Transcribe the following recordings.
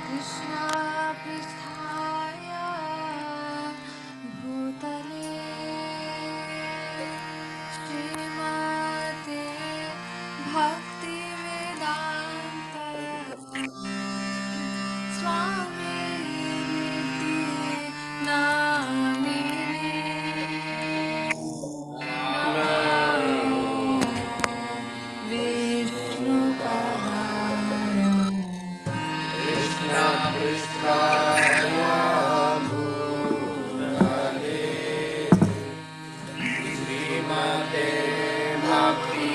Krishna Prithaya Bhutale Srimate Bhakti Vedanta Swami Niti Namine Namo Vishnu Padaya Krishna Prithaya Bhutale Srimate Bhakti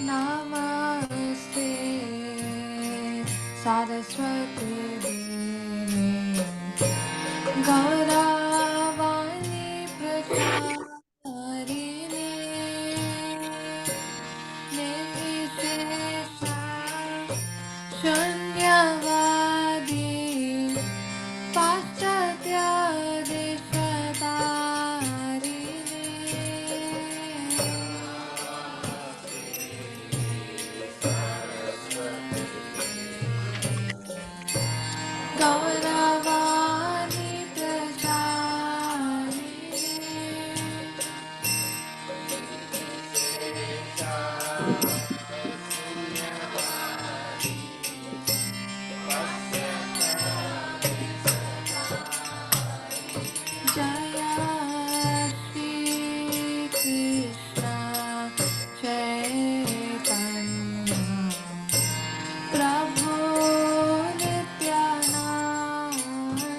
Namaste Saraswati Devi Gauravani Pracharini Nirvishesha Shunyavadi Paschatya Gauravani Pracharini Jaya Shri Krishna Chaitanya Prabhu Nityananda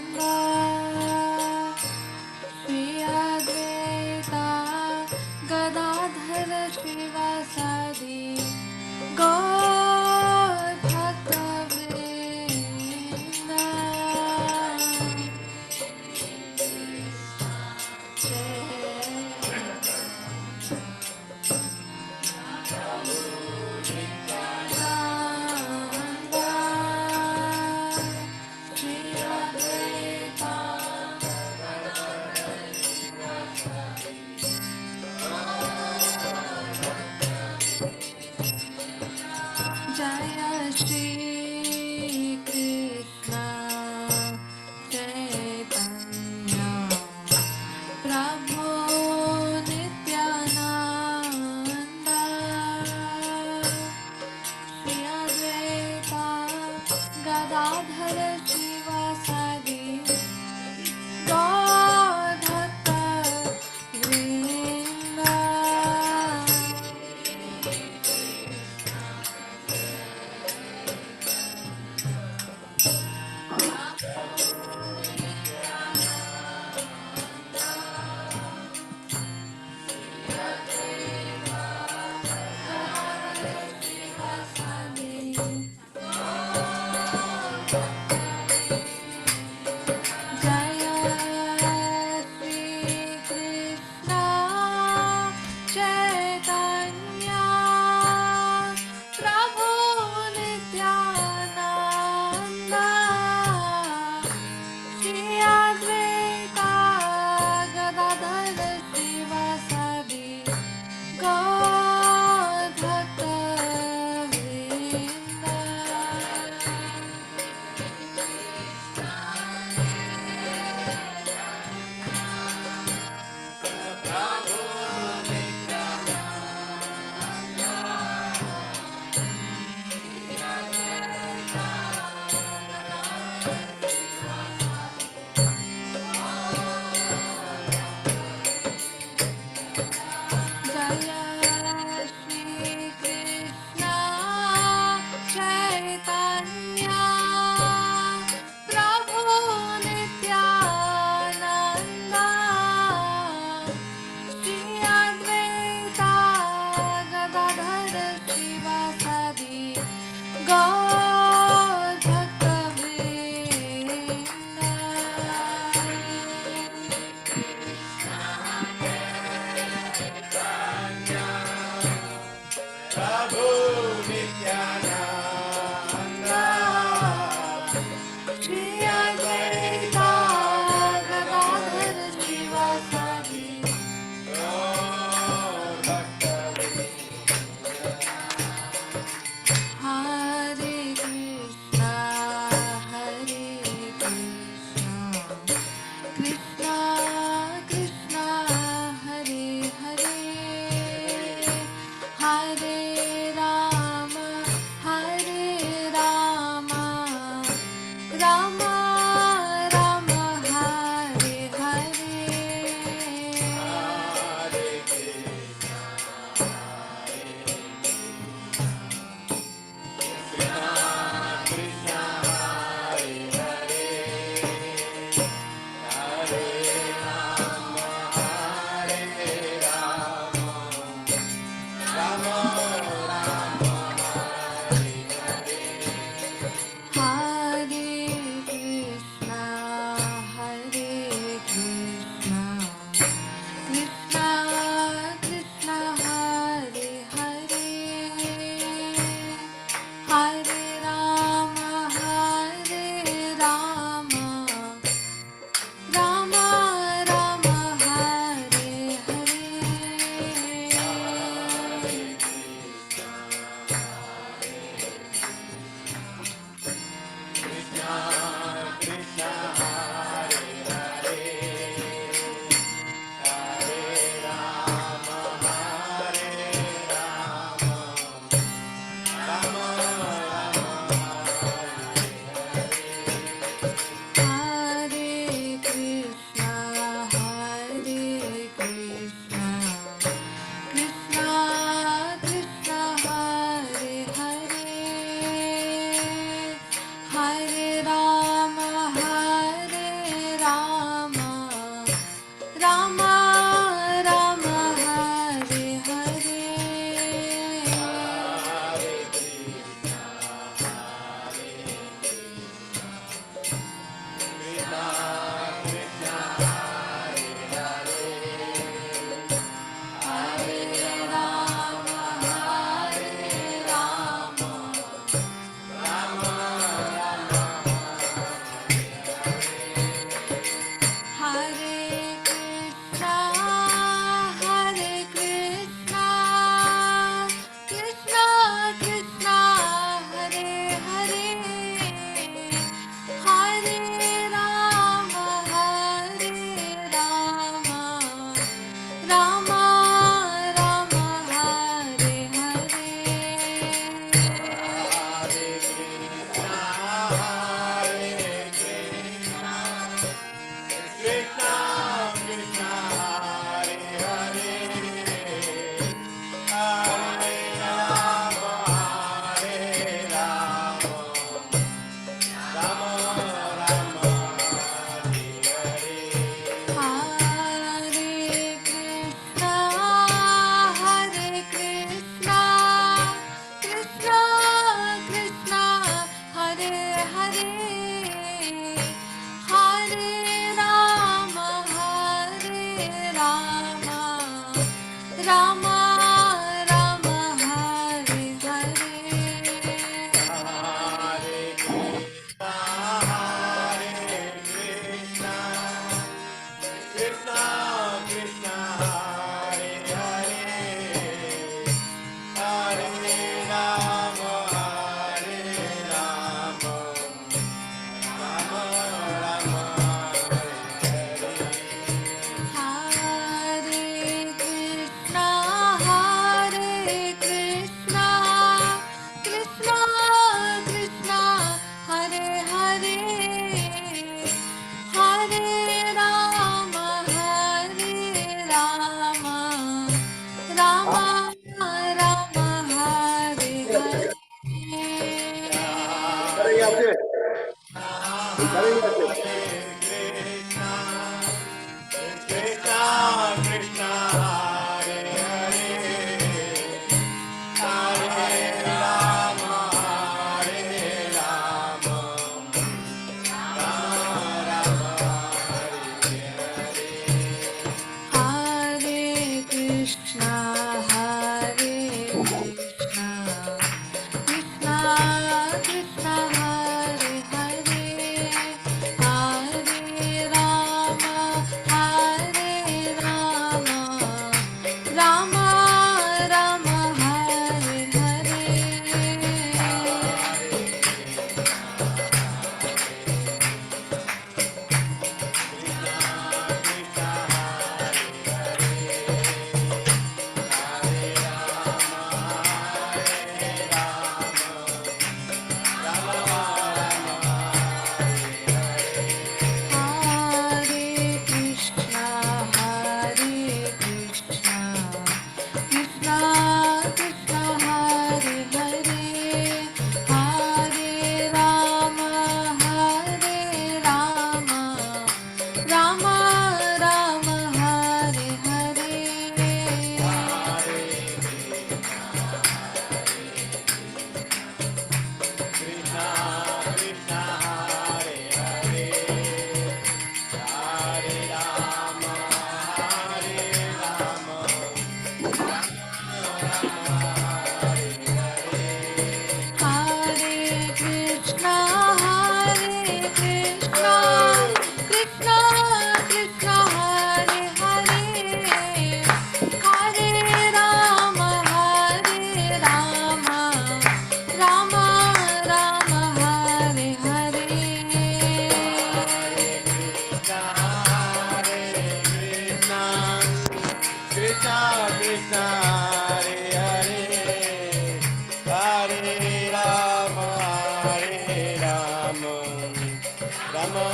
Rama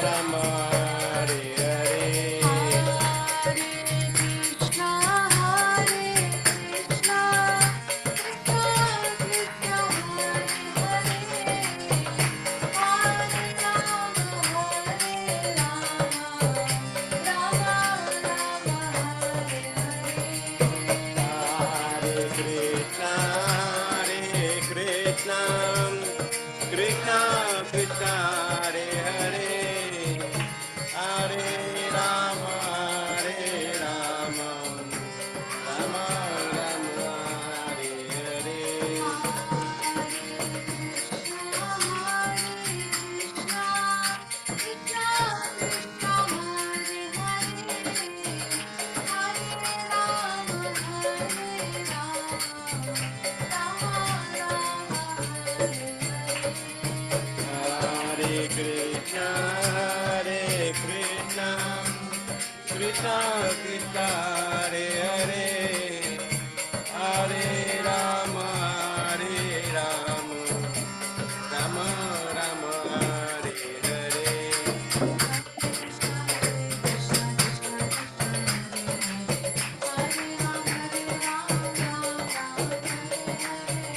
Rama Hare Hare. Krishna Hare Krishna Krishna Krishna Hare Hare Hare Rama Rama Rama Hare Hare. Hare Krishna Krishna Krishna Hare Hare, Hare Rama Rama Rama Hare Hare. Hare Krishna Krishna Krishna Hare Hare, Hare Rama Rama Rama Hare Hare.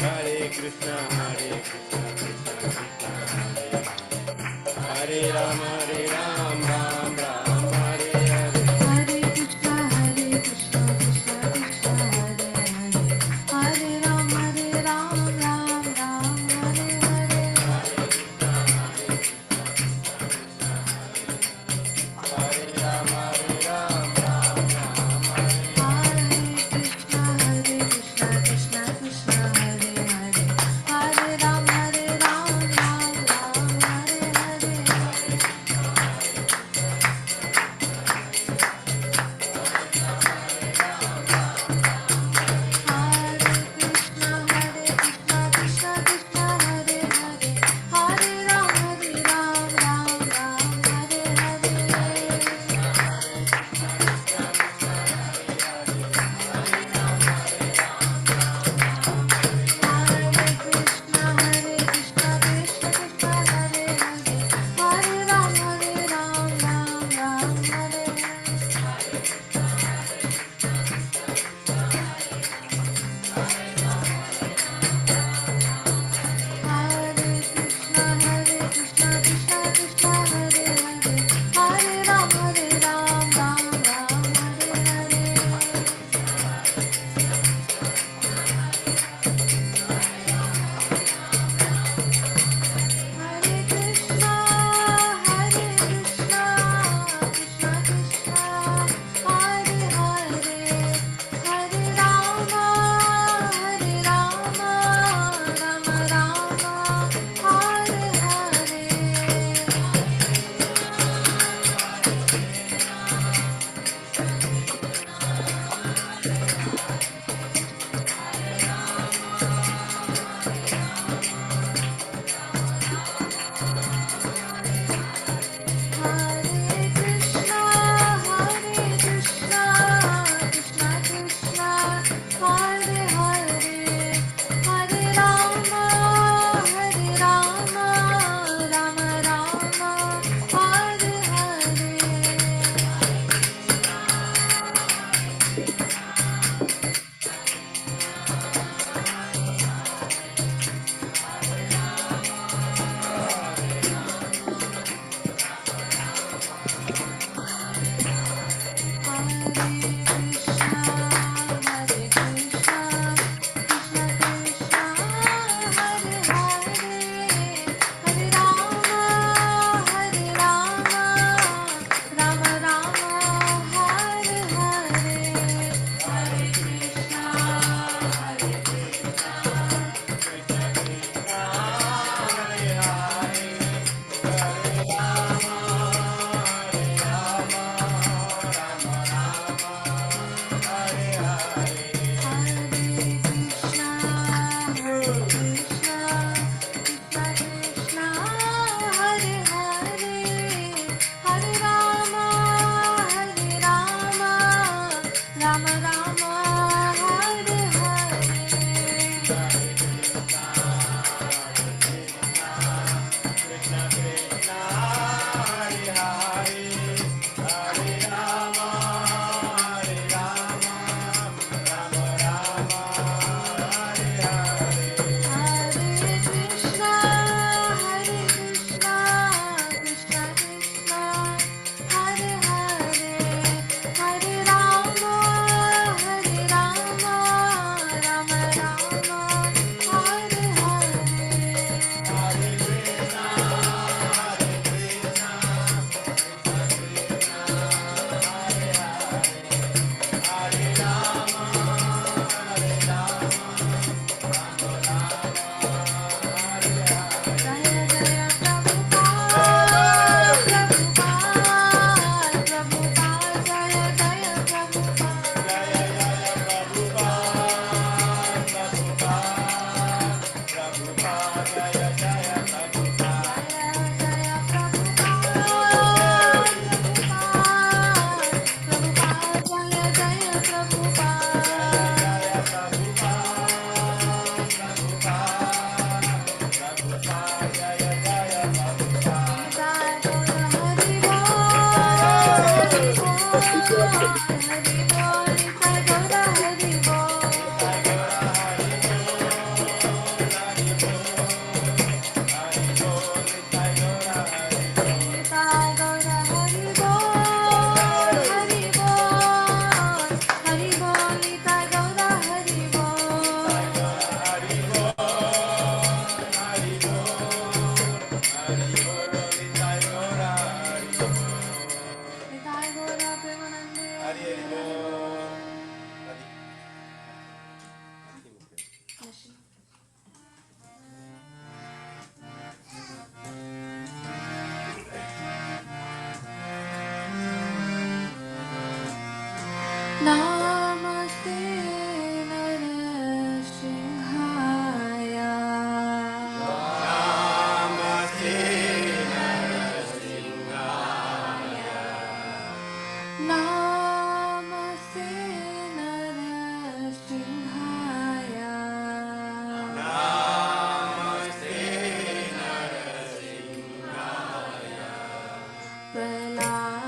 Hare Krishna Krishna Krishna Hare Hare, Hare Rama Ram Ram Hare Hare. Hare Krishna Krishna Krishna Hare Hare Hare Rama Ram Ram Hare Hare. Hare Rama Ram Ram Hare Krishna Krishna Krishna Hare Hare Hare Rama Ram Ram Hare Hare. Namaste Narsimhaya. Namaste Narsimhaya. Prahlad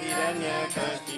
Hiranyakashi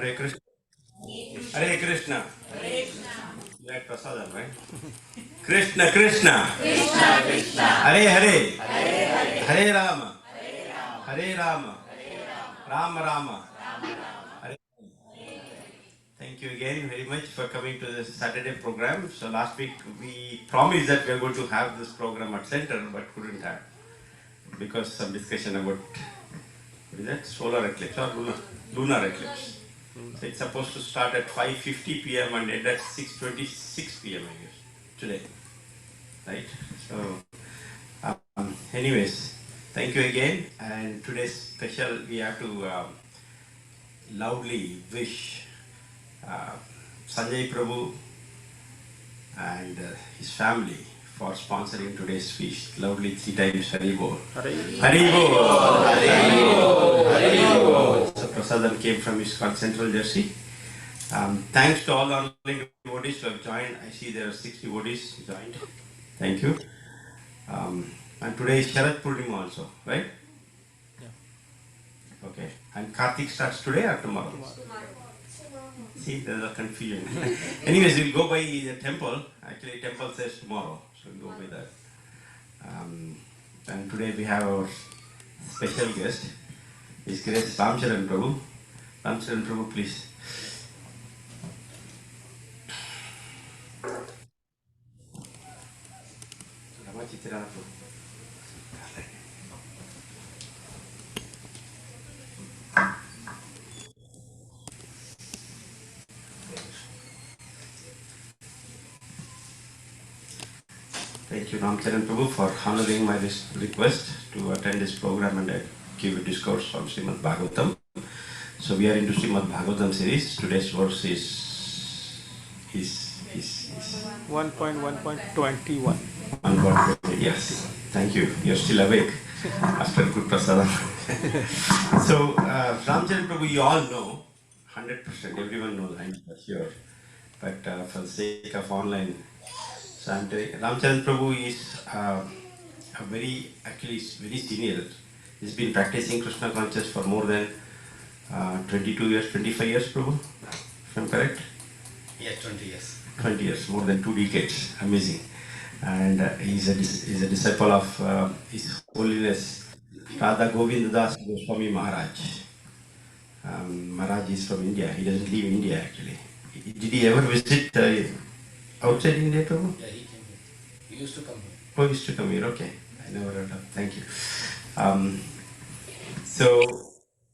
Hare Krishna. Hare Krishna. You like prasadam, right? Krishna Krishna. Krishna Krishna. Hare Hare. Hare Rama. Hare Rama. Rama Rama. Hare. Thank you again very much for coming to this Saturday program. So last week we promised that we are going to have this program at center, but couldn't have because some discussion about what is that solar eclipse or lunar eclipse. So it's supposed to start at 5:50 p.m. and end at 6:26 p.m. I guess today, right? So, anyways, thank you again. And today's special, we have to loudly wish Sanjay Prabhu and his family for sponsoring today's feast. Loudly 3 times Hari Bol. Hari Bol. Hari Bol. Hari Bol. So Prasadam came from his Central Jersey. Thanks to all the online devotees who have joined. I see there are 6 devotees joined. Thank you. And today is Sharad Purnima also, right? Yeah. Okay. And Kartik starts today or tomorrow? See, there's a confusion. Anyways, we'll go by the temple. Actually, temple says tomorrow, so we'll go by that. And today we have our special guest, His Grace Ramcharan Prabhu. Ramcharan Prabhu, please. Thank you, Ramcharan Prabhu, for honoring my request to attend this program and give a discourse on Srimad Bhagavatam. So we are into Srimad Bhagavatam series. Today's verse is 1.1.21. 1.20. Yes, thank you. You're still awake after good prasadam. So Ramcharan Prabhu, you all know, 100%. Everyone knows. I'm not sure, but for the sake of online. So I'm telling Ramcharan Prabhu is actually very senior. He's been practicing Krishna consciousness for more than 22 years, 25 years, Prabhu, if I'm correct? Yeah, 20 years. 20 years, more than 2 decades. Amazing. And he's a disciple of His Holiness Radha Govinda Das Goswami Maharaj. Maharaj is from India. He doesn't live in India actually. Did he ever visit outside India, Prabhu? Yeah, he came here. He used to come here. Oh, he used to come here. Okay. I never heard of. Thank you. So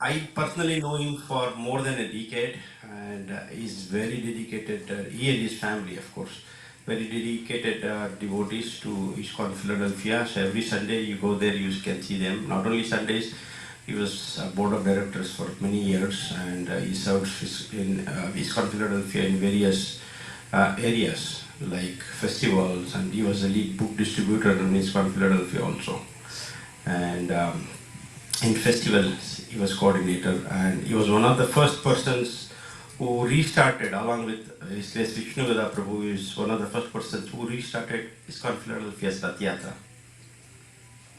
I personally know him for more than a decade, and he's very dedicated. He and his family, of course, very dedicated devotees to ISKCON Philadelphia. So every Sunday you go there, you can see them. Not only Sundays, he was board of directors for many years, and he served in ISKCON Philadelphia in various areas like festivals, and he was the lead book distributor in ISKCON Philadelphia also. And in festivals, he was coordinator, and he was one of the first persons who restarted, along with His Grace Vishnugada Prabhu, who is one of the first persons who restarted ISKCON Philadelphia's Rath Yatra.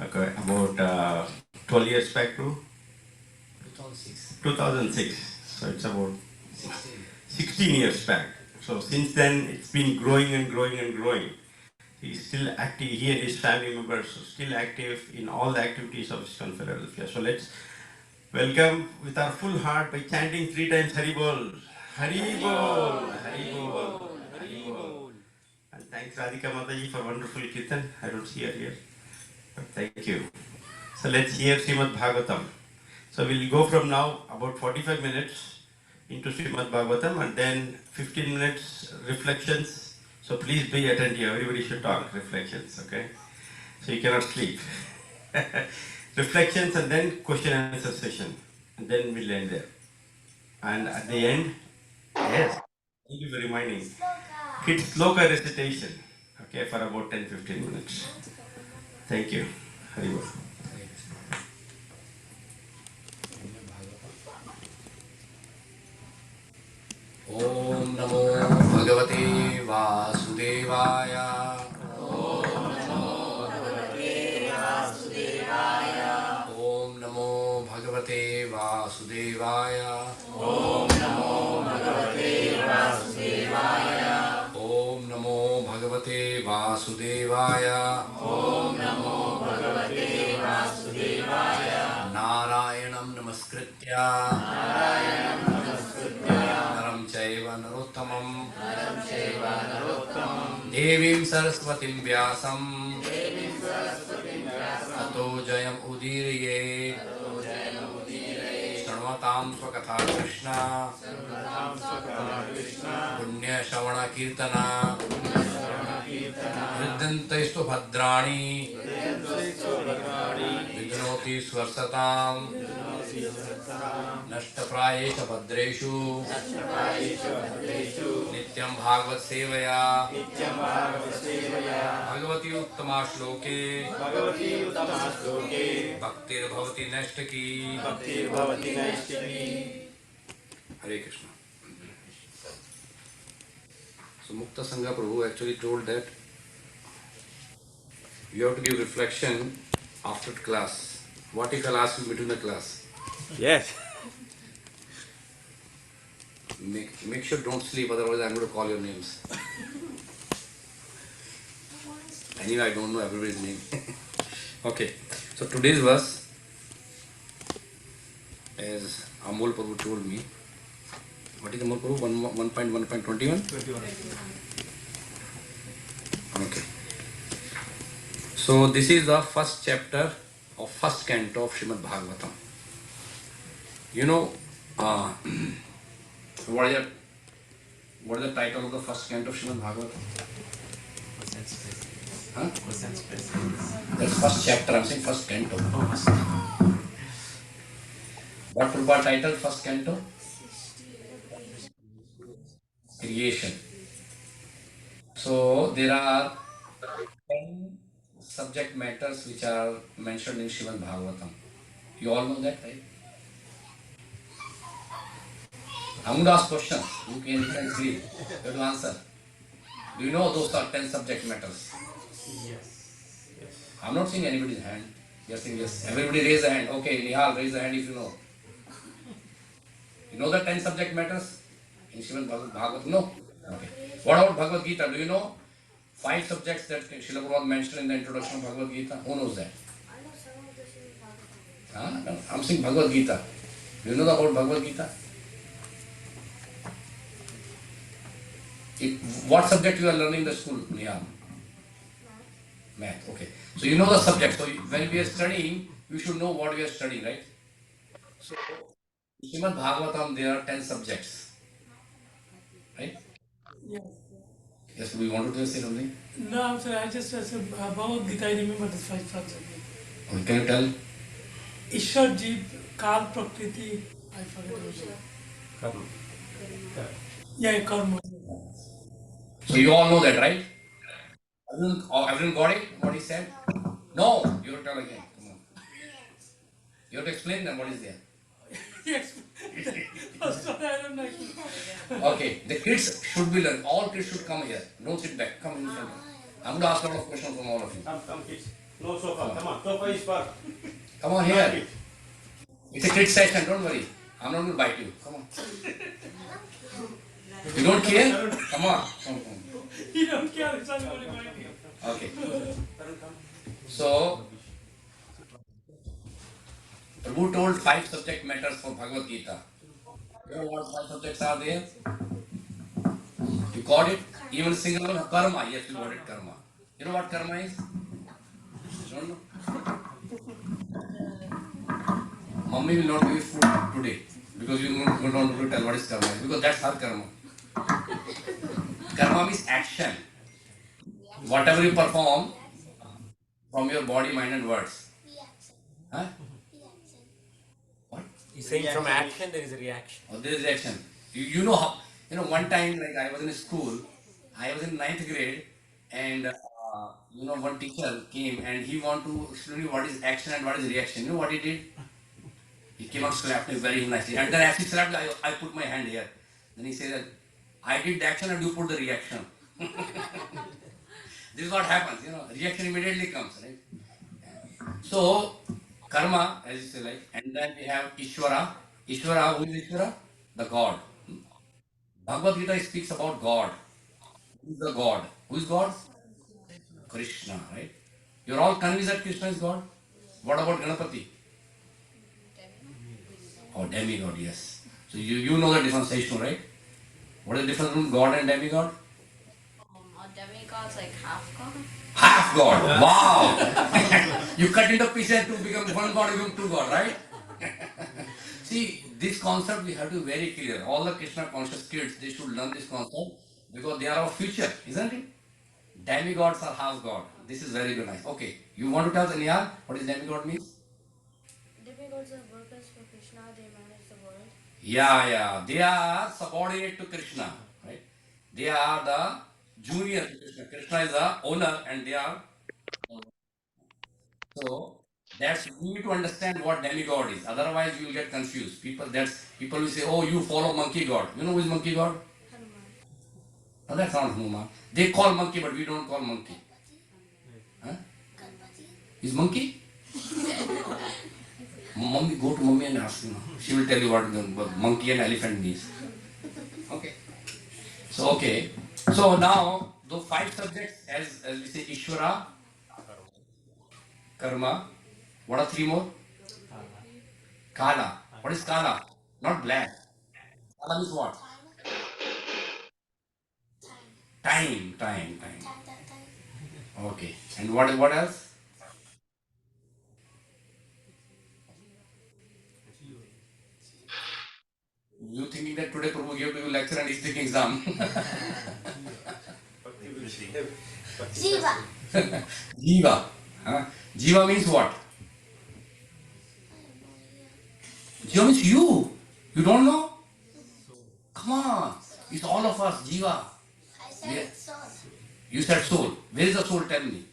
Okay, about 12 years back, Prabhu? 2006. 2006. So it's about 16. 16 years back. So since then, it's been growing and growing and growing. He's still active, he and his family members are still active in all the activities of ISKCON Philadelphia. So let's welcome with our full heart by chanting 3 times Hari Bol. Hari Bol, Hari Bol, Hari Bol. And thanks Radhika Mataji for wonderful kirtan. I don't see her here, but thank you. So let's hear Srimad Bhagavatam. So we'll go from now about 45 minutes into Srimad Bhagavatam, and then 15 minutes reflections. So please be attentive, everybody should talk, reflections, okay? So you cannot sleep. Reflections and then question and answer session. And then we'll end there. And at the end, yes, thank you for reminding. Kids sloka recitation, okay, for about 10-15 minutes. Thank you. Hari Bol. Om Namo Bhagavate Vasudevaya. Om Namo Bhagavate Vasudevaya. Om Namo Bhagavate Vasudevaya. Om Namo Vasudevaya. Om Namo Bhagavate Vasudevaya. Narayanam Namaskritya. Naram Chaiva Narottamam. Devim Saraswatim Vyasam. Tato Jayam Udiriye. Sarvatam Swakatha Krishna. Punya Shavana Kirtana. Riddhantaistu Bhadrani. Vidnoti Swarsatam. Nashtaprayesha Bhadreshu. Nityam Bhagavat Sevaya. Bhagavati Uttama Shloke. Bhaktir Bhavati Nashtaki. Hare Krishna. So Mukta Sangha Prabhu actually told that you have to give reflection after class. What if I'll ask you between the class? Yes. Make sure don't sleep, otherwise I'm going to call your names. Anyway, I don't know everybody's name. Okay, so today's verse, as Amol Prabhu told me, what is Amol Prabhu? 1.1.21? Okay. So this is the first chapter of first canto of Srimad Bhagavatam. You know, what is the title of the first canto of Srimad Bhagavatam? Huh? That's first chapter, I'm saying first canto. What Prabhupada titled first canto? Creation. So there are 10 subject matters which are mentioned in Srimad Bhagavatam. You all know that, right? I'm going to ask questions. You can see. You have to answer. Do you know those are 10 subject matters? I'm not seeing anybody's hand. You're saying yes. Everybody raise a hand. Okay, Nihal, raise a hand if you know. You know the 10 subject matters in Srimad Bhagavatam? No? Okay. What about Bhagavad Gita? Do you know 5 subjects that Srila Prabhupada mentioned in the introduction of Bhagavad Gita? Who knows that? No, I'm saying Bhagavad Gita. Do you know about Bhagavad Gita? What subject you are learning in the school, Nihal? Math. Okay. So you know the subject. So when we are studying, you should know what we are studying, right? So in Srimad Bhagavatam, there are 10 subjects, right? Yes. Yes, we wanted to say something. No, I'm sorry. I just said Bhagavad Gita. I remember the 5 subjects. Okay, can you tell? Ishwar Jeev, Kal Prakriti. I forget what it is. Yeah, Karma. So you all know that, right? Everyone got it? What he said? No, you have to tell again. Come on. You have to explain them what is there. Yes. Sorry, I don't know. Okay, the kids should be learning. All kids should come here. Don't sit back. Come in front. I'm going to ask a lot of questions from all of you. Come kids. No sofa. Come on. Sofa is for. Come on here. It's a kids session. Don't worry. I'm not going to bite you. Come on. You don't care? Come on. Come. You don't care. It's not going to mind you. Okay. So, Prabhu told 5 subject matters for Bhagavad Gita. You know what 5 subjects are there? You got it? Even single one, karma. Yes, you got it, karma. You know what karma is? You don't know? Mummy will not give you food today because you don't want to tell what is karma is, because that's her karma. Karma means action. Whatever you perform from your body, mind and words. Huh? What? He's saying from action there is a reaction. Oh, there is action. You know how, one time like I was in school, I was in 9th grade, and one teacher came and he wanted to explain me what is action and what is reaction. You know what he did? He came and slapped me very nicely. And then as he slapped, I put my hand here. Then he said that I did the action and you put the reaction. This is what happens, reaction immediately comes, right? So, karma, as you say, like, and then we have Ishvara. Ishvara, who is Ishvara? The God. Bhagavad Gita speaks about God. Who is the God? Who is God? Krishna, right? You're all convinced that Krishna is God? What about Ganapati? Oh, demigod, yes. So you know the differentiation, right? What is the difference between God and demigod? A demigod's like half god. Half God. Wow! You cut into pieces to become one God, become two God, right? See, this concept we have to be very clear. All the Krishna conscious kids, they should learn this concept because they are our future, isn't it? Demigods are half God. This is very good, nice. Okay, you want to tell Niyar what is demigod means? Demigods are workers for Krishna, they manage the world. Yeah. They are subordinate to Krishna, right? They are the junior to Krishna. Krishna is the owner and they are. So that's you need to understand what demigod is. Otherwise, you will get confused. People will say, "Oh, you follow monkey god." You know who is monkey god? Hanuman. No, that's not Hanuman. They call monkey, but we don't call monkey. Huh? Is monkey? Mommy, go to mommy and ask. She will tell you what the monkey and elephant means. Okay. So now the 5 subjects, as we say, Ishvara, Karma. What are 3 more? Kala. What is Kala? Not black. Kala means what? Time. Okay. And what else? You thinking that today Prabhu gave to you lecture and he's taking exam? Jiva. Jiva. Huh? Jiva means what? Jiva means you. You don't know? Come on. It's all of us. Jiva. I said soul. You said soul. Where is the soul? Tell me.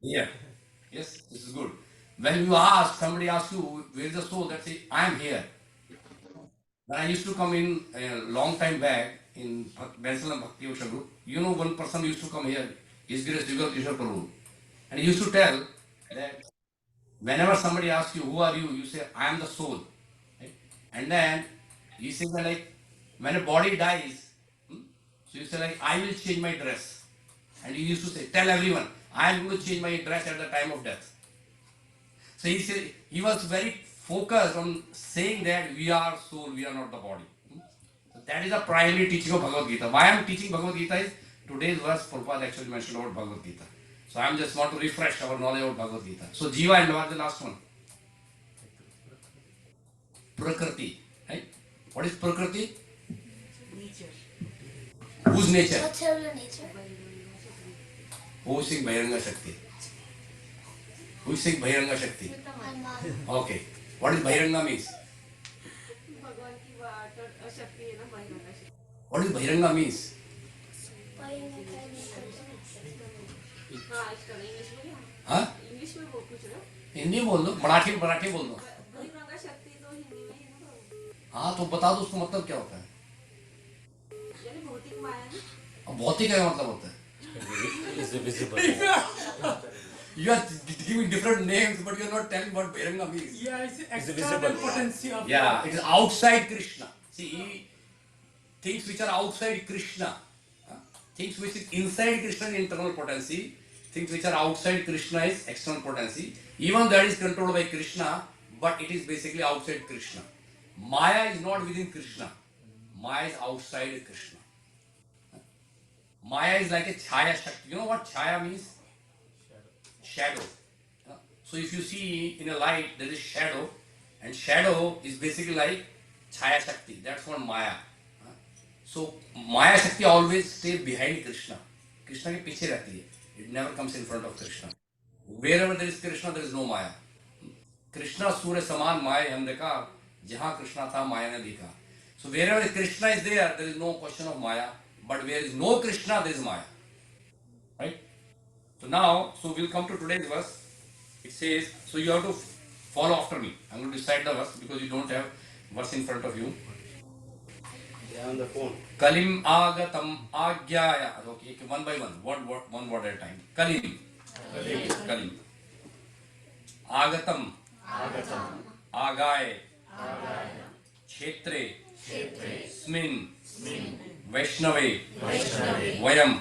Here. Yes, this is good. When you ask, somebody asks you, where is the soul? That say, I am here. When I used to come in a long time back in Bensalem Bhakti Yoga group, one person used to come here, His Grace Jugal Kishore Prabhu. And he used to tell that whenever somebody asks you, who are you? You say, I am the soul. Right? And then he says that like, when a body dies, so you say like, I will change my dress. And he used to say, tell everyone, I am going to change my dress at the time of death. So he said, he was very focused on saying that we are soul, we are not the body. So that is the primary teaching of Bhagavad Gita. Why I am teaching Bhagavad Gita is today's verse Prabhupada actually mentioned about Bhagavad Gita. So I am just want to refresh our knowledge about Bhagavad Gita. So Jiva and what is the last one? Prakriti. Right? What is Prakriti? Nature. Whose nature? What's your nature? Who is saying Bhiranga Shakti? Who is saying Bhiranga Shakti? Okay. What is Bhiranga means? What is Bhiranga means? हाँ? हिंदी में बोल दो, मराठी बोल दो। हाँ तो बता दो उसका मतलब क्या होता है? अब भौतिक का मतलब होता है? Is visible. You are giving different names, but you are not telling what Bhairanga means. Yeah, it's It's external visible. potency of Yeah, it is outside Krishna. See, things which are outside Krishna, things which is inside Krishna is internal potency, things which are outside Krishna is external potency. Even that is controlled by Krishna, but it is basically outside Krishna. Maya is not within Krishna. Maya is outside Krishna. Maya is like a chaya shakti. You know what chaya means? Shadow. So if you see in a light there is shadow, and shadow is basically like chaya shakti. That's what Maya. So Maya Shakti always stays behind Krishna. Krishna के पीछे रहती है. It never comes in front of Krishna. Wherever there is Krishna, there is no Maya. Krishna सूर्य समान माया अंधकार. जहाँ Krishna था माया ने दिखा. So wherever Krishna is there is no question of Maya. But where is no Krishna, there is Maya. Right? So now, we'll come to today's verse. It says, so you have to follow after me. I'm going to recite the verse because you don't have verse in front of you. On the phone. Kalim agatam agyaya. Okay, one by one word at a time. Kalim. Agatam. Agaye. Kshetre. Smin. Vaishnave. Vayam.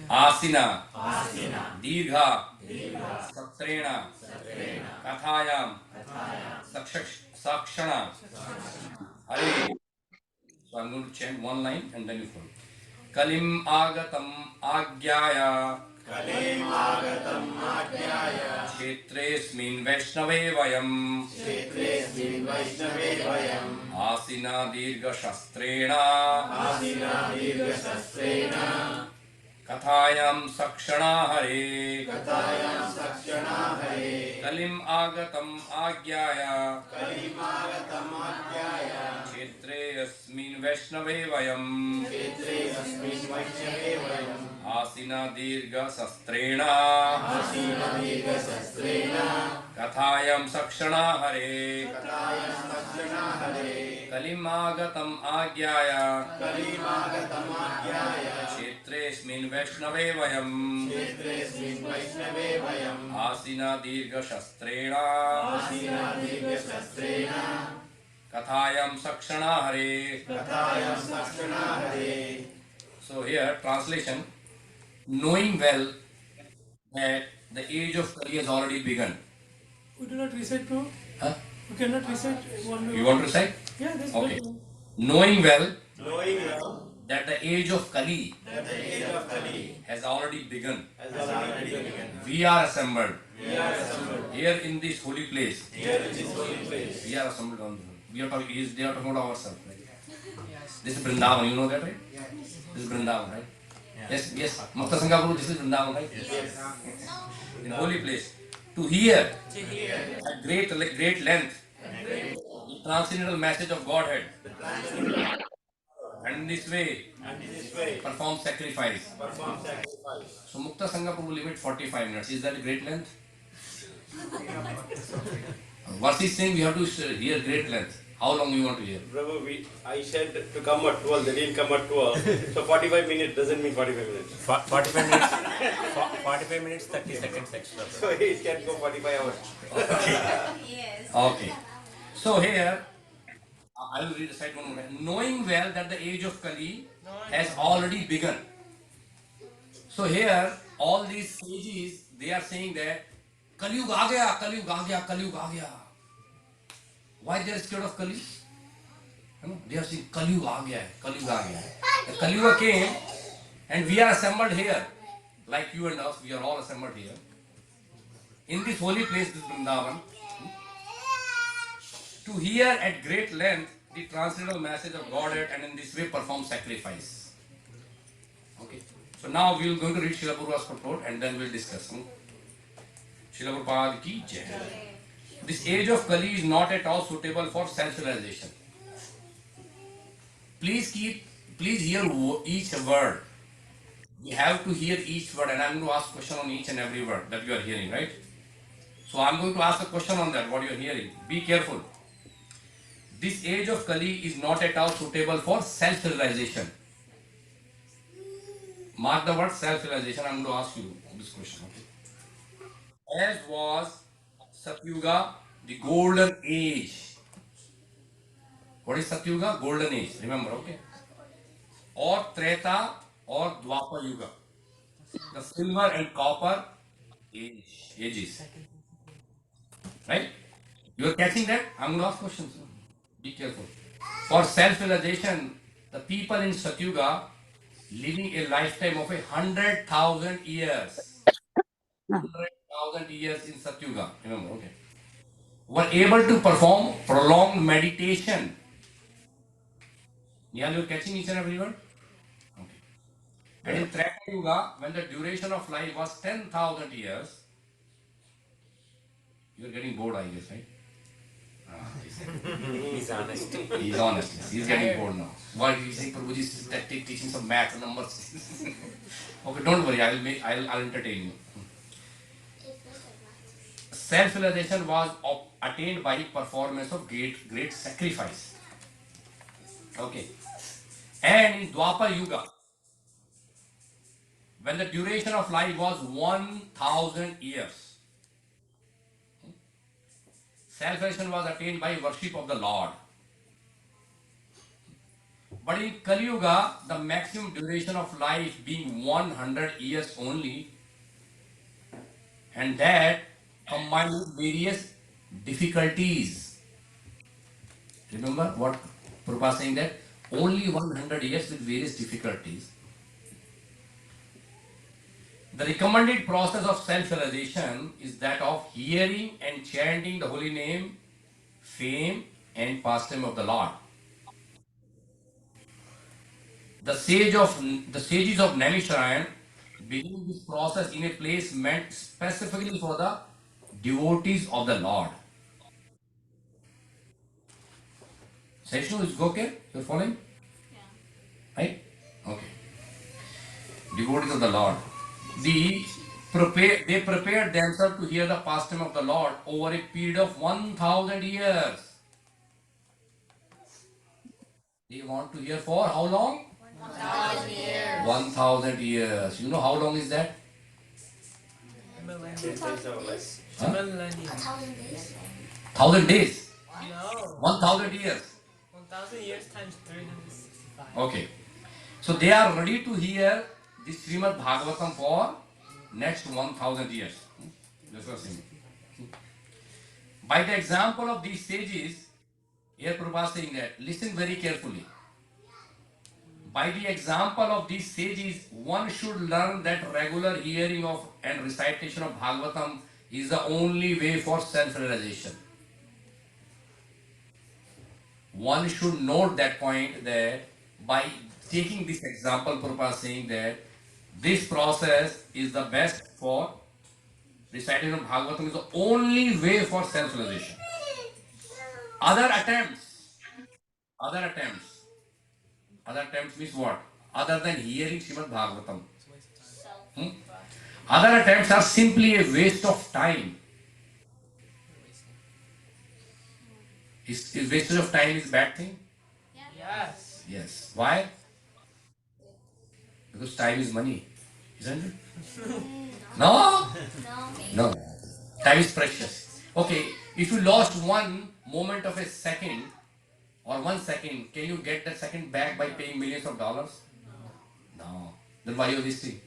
आसिना दीर्घा सत्रेण कथायाम sakshana Hare. So I'm going to chant one line and then you follow. Kalim agatam agyaya Kshetresmin Vaishnave Vayam Asina Dirga Shastrena Kathayam Sakshana Hare Kalim Agatam Agyaya Kshetre Asmin Vaishnave Vayam Asina Dirga Sastrena Kathayam Sakshana Hare Kalim Agatam Agyaya Kshetresmin Vaishnave Vayam Asina Dirga Shastrena Kathayam Sakshana Hare. So here translation, knowing well that the age of Kali has already begun. We do not recite to. Huh? We cannot recite one. You want to recite? Yeah, that's Okay. better. Knowing well that the age of Kali has already begun. We are assembled here in this holy place. We are assembled on. We are talking. They are talking about ourselves. Right? This is Vrindavan. You know that, right? This is Vrindavan, right? Yes, yes. Mukta Sangha Guru, this is Vrindavan, right? Yes. In holy place. To hear at great length the transcendental message of Godhead. And in this way, perform sacrifice. So Mukta Sangha Prabhu limit 45 minutes. Is that a great length? What is saying we have to hear great length. How long you want to hear? Prabhu, I said to come at 12, they didn't come at 12. So 45 minutes doesn't mean 45 minutes. 45 minutes. 45 minutes, 30 seconds extra. So it can go 45 hours. Yes. Okay. So here, I will recite one more. Knowing well that the age of Kali has already begun. So here, all these sages, they are saying that Kali Yuga aa gaya, Kali Yuga aa gaya, Kali Yuga aa gaya. Why they are scared of Kali? They are saying Kali Yuga aa gaya, Kali Yuga aa gaya. The Kali Yuga came and we are assembled here. Like you and us, we are all assembled here. In this holy place, this Vrindavan, to hear at great length the transcendental message of Godhead and in this way perform sacrifice. Okay. So now we are going to read Srila Prabhupada's purport and then we will discuss. Srila Prabhupada ki jai. This age of Kali is not at all suitable for self-realization. Please hear each word. We have to hear each word and I am going to ask question on each and every word that you are hearing, right? So I am going to ask a question on that, what you are hearing. Be careful. This age of Kali is not at all suitable for self-realization. Mark the word self-realization. I am going to ask you this question. Okay? As was Satyuga, the golden age. What is Satyuga? Golden age. Remember, okay? Or Treta or Dwapar Yuga. The silver and copper ages. Right? You are catching that? I am going to ask questions. Be careful. For self-realization, the people in Satyuga living a lifetime of 100,000 years. 100,000 years in Satyuga. Remember, okay. Were able to perform prolonged meditation. Nihal, you are catching each and every word? Okay. And in Treta Yuga, when the duration of life was 10,000 years, you are getting bored, I guess, right? He's honest. He's honest. He's getting bored now. Why do you say Prabhuji is teaching some math and numbers? Okay, don't worry. I'll entertain you. Self-realization was attained by performance of great sacrifice. Okay. And in Dwapar Yuga, when the duration of life was 1,000 years, self-realization was attained by worship of the Lord. But in Kali Yuga, the maximum duration of life being 100 years only, and that combined with various difficulties. Remember what Prabhupada is saying, that only 100 years with various difficulties. The recommended process of self-realization is that of hearing and chanting the holy name, fame, and pastime of the Lord. The sages of Naimisharan begin this process in a place meant specifically for the devotees of the Lord. Seshnu, is okay? You're following? Right? Okay. Devotees of the Lord. They prepared themselves to hear the pastime of the Lord over a period of 1000 years. They want to hear for how long? 1000 years. 1000 years. You know how long is that? 2000 days? Huh? 1000 days? 1000 days. No. 1000 years. 1000 years times 365. Okay. So they are ready to hear the Srimad Bhagavatam for next 1000 years. That's what I'm saying. By the example of these sages, here Prabhupada is saying that, listen very carefully. By the example of these sages, one should learn that regular hearing of and recitation of Bhagavatam is the only way for self-realization. One should note that point, that by taking this example, Prabhupada is saying that this process is the best for recitation of Bhagavatam, is the only way for self-realization. Other attempts means what? Other than hearing Srimad Bhagavatam. Other attempts are simply a waste of time. Is wastage of time is a bad thing? Yes. Yes. Why? Because time is money, isn't it? No? No. Time is precious. Okay, if you lost one moment of a second or 1 second, can you get that second back by paying millions of dollars? No. Then why are you wasting?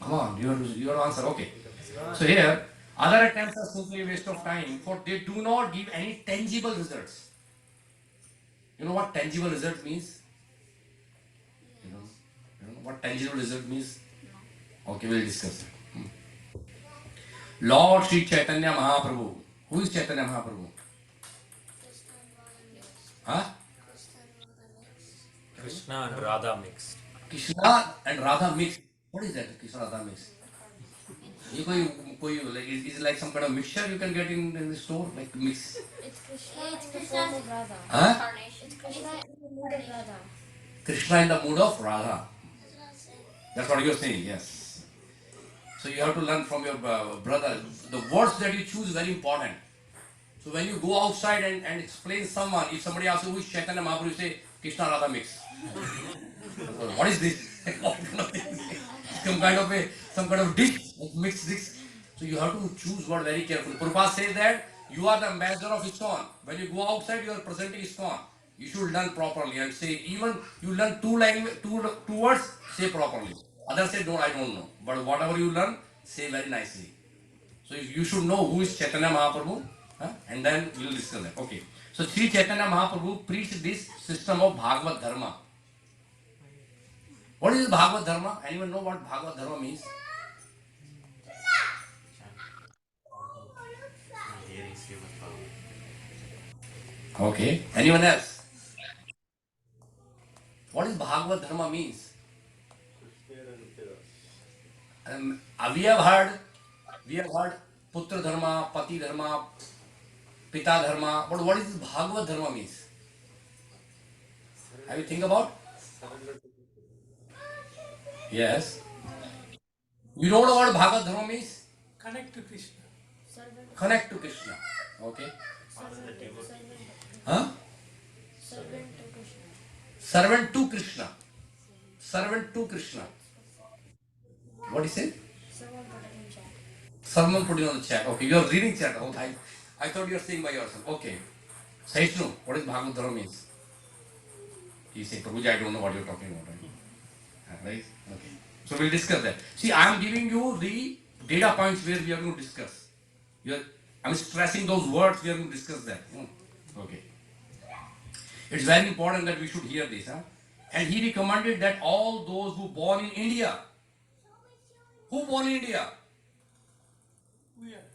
Come on, you have to answer. Okay. So here, other attempts are simply a waste of time, for they do not give any tangible results. You know what tangible result means? You know what tangible result means? Okay, we'll discuss it. Lord Sri Chaitanya Mahaprabhu. Who is Chaitanya Mahaprabhu? Huh? Krishna and Radha mixed. Krishna and Radha mixed. What is that, Krishna Radha mixed? Like, is it like some kind of mixture you can get in the store? Like mix? It's Krishna in the form of Radha. Huh? It's Krishna in the mood of Radha. Krishna in the mood of Radha. That's what you're saying, yes. So you have to learn from your brother. The words that you choose is very important. So when you go outside and explain someone, if somebody asks you who is Chaitanya Mahaprabhu, you say Krishna Radha mix. What is this? Some kind of dish, like mixed dish. So you have to choose word very carefully. Prabhupada says that you are the ambassador of ISKCON. When you go outside, you are presenting ISKCON. You should learn properly and say, even you learn two words, say properly. Others say, no, I don't know. But whatever you learn, say very nicely. So you should know who is Chaitanya Mahaprabhu, and then we will discuss that. Okay. So Sri Chaitanya Mahaprabhu preached this system of Bhagavad Dharma. What is Bhagavad Dharma? Anyone know what Bhagavad Dharma means? Okay. Anyone else? What is Bhagavad Dharma means? We have heard Putra Dharma, Pati Dharma, Pita Dharma. But what is Bhagavad Dharma means? Have you think about? Yes. You don't know what Bhagavad Dharma means? Connect to Krishna. Connect to Krishna. Okay. Servant to Huh? Krishna. Servant to Krishna. Servant to Krishna. What is it? Someone put it in chat. Someone put it on the chat. Okay, you are reading chat. Oh, I thought you were saying by yourself. Okay. Saishnu, what is Bhagavatam means? He said, Prabhuji, I don't know what you're talking about. Right? Okay. So we'll discuss that. See, I am giving you the data points where we are going to discuss. I'm stressing those words, we are going to discuss that. Okay. It's very important that we should hear this. Huh? And he recommended that all those who born in India, who born in India? We are.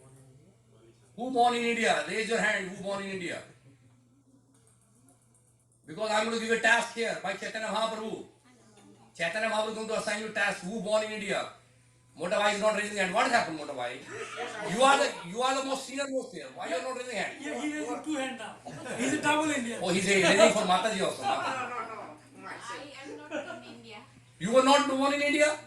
Who born in India? Raise your hand, who born in India? Because I'm going to give a task here by Chaitanya Mahaprabhu. Chaitanya Mahaprabhu is going to assign you a task, who born in India? Motabhai is not raising hand. What happened, Motabhai? You are the most senior most here. Why you are not raising hand? Yeah, he raising two hands now. He's a double Indian. Oh, he's raising for Mataji also. I am not in India. You were not born in India? No.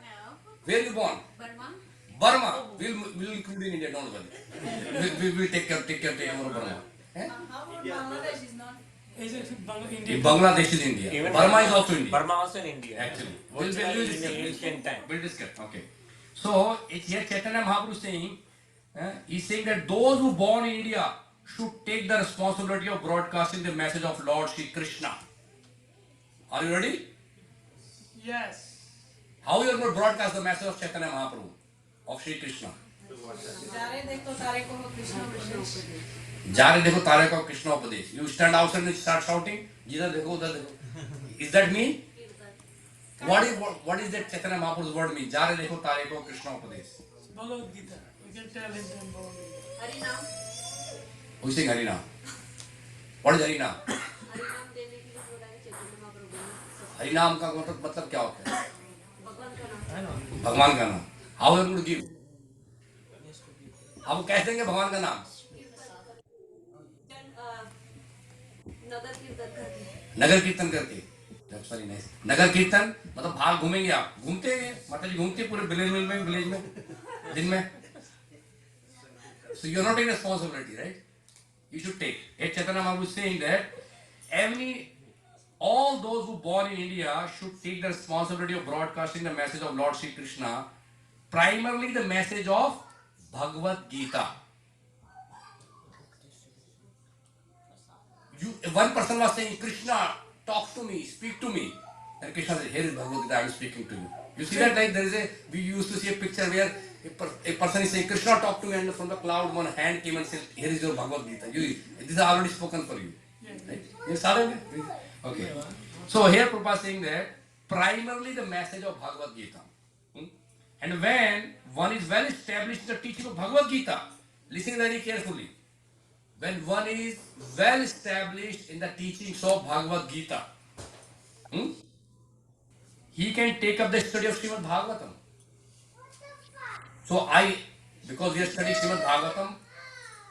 Where you born? Burma. Burma. We'll include in India, don't worry. We'll take care of Burma. Eh? How about Bangladesh is not? He's a Indian. Bangladesh is India. Even Burma is also India. Burma also in India. Actually. We'll discuss. in ancient time. We'll discuss. Okay. So, it's here Chaitanya Mahaprabhu is saying, he's saying that those who born in India should take the responsibility of broadcasting the message of Lord Shri Krishna. Are you ready? Yes. How you are going to broadcast the message of Chaitanya Mahaprabhu, of Shri Krishna? Jare dekho tare ko Krishna Upadesh. Jare dekho tare ko Krishna Upadesh. You stand outside and start shouting, Jidhar dekho, udhar dekho. Is that mean? What is that Chaitanya Mahaprabhu's word mean? Jare dekho tare ko Krishna Upadesh. Bhagavad Gita. We can tell him from Bhagavad Gita. Harinam. Who is saying Harinam? What is Harinam? Harinam देने के लिए बोला है चैतन्य महाप्रभु ने। हरिनाम का मतलब क्या होता है? भगवान का नाम। भगवान का नाम. How are you going to give? आप कैसे देंगे भगवान का नाम? नगर कीर्तन करके. That's very nice. नगर कीर्तन मतलब बाहर घूमेंगे आप. घूमते हैं माता जी घूमते पूरे विलेज में दिन में. So you are not taking responsibility, right? You should take. Chaitanya Mahaprabhu is saying that all those who born in India should take the responsibility of broadcasting the message of Lord Shri Krishna, primarily the message of Bhagavad Gita. One person was saying, Krishna, talk to me, speak to me. And Krishna said, here is Bhagavad Gita, I am speaking to you. You see that, like we used to see a picture where a person is saying, Krishna, talk to me, and from the cloud one hand came and said, here is your Bhagavad Gita. This is already spoken for you. Right? You saw that? Okay. So here Prabhupada is saying that primarily the message of Bhagavad Gita. And when one is well established in the teaching of Bhagavad Gita, listen very carefully. When one is well established in the teachings of Bhagavad Gita, he can take up the study of Srimad Bhagavatam. So because we are studying Srimad Bhagavatam,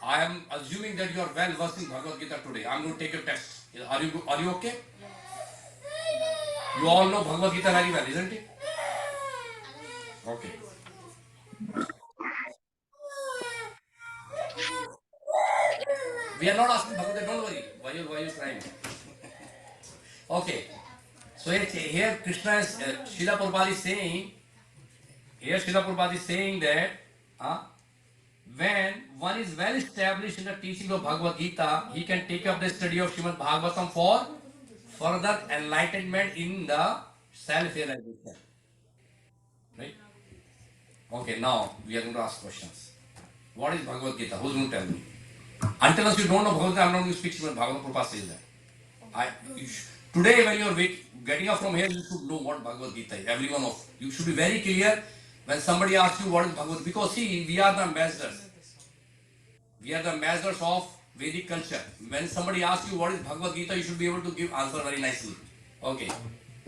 I am assuming that you are well versed in Bhagavad Gita today. I am going to take a test. Are you okay? You all know Bhagavad Gita very well, isn't it? Okay. We are not asking Bhagavad Gita, don't worry. Why are you crying? Okay. So here Krishna is, Srila Prabhupada is saying, that when one is well established in the teaching of Bhagavad Gita, he can take up the study of Srimad Bhagavatam for further enlightenment in the self-realization. Right? Okay, now we are going to ask questions. What is Bhagavad Gita? Who's going to tell me? Until you don't know Bhagavad Gita, I'm not going to speak Srimad Bhagavatam. Prabhupada says that. Today when you are getting up from here, you should know what Bhagavad Gita is. Every one of you should be very clear when somebody asks you what is Bhagavad Gita. Because see, we are the ambassadors. We are the ambassadors of Vedic culture. When somebody asks you what is Bhagavad Gita, you should be able to give answer very nicely. Okay.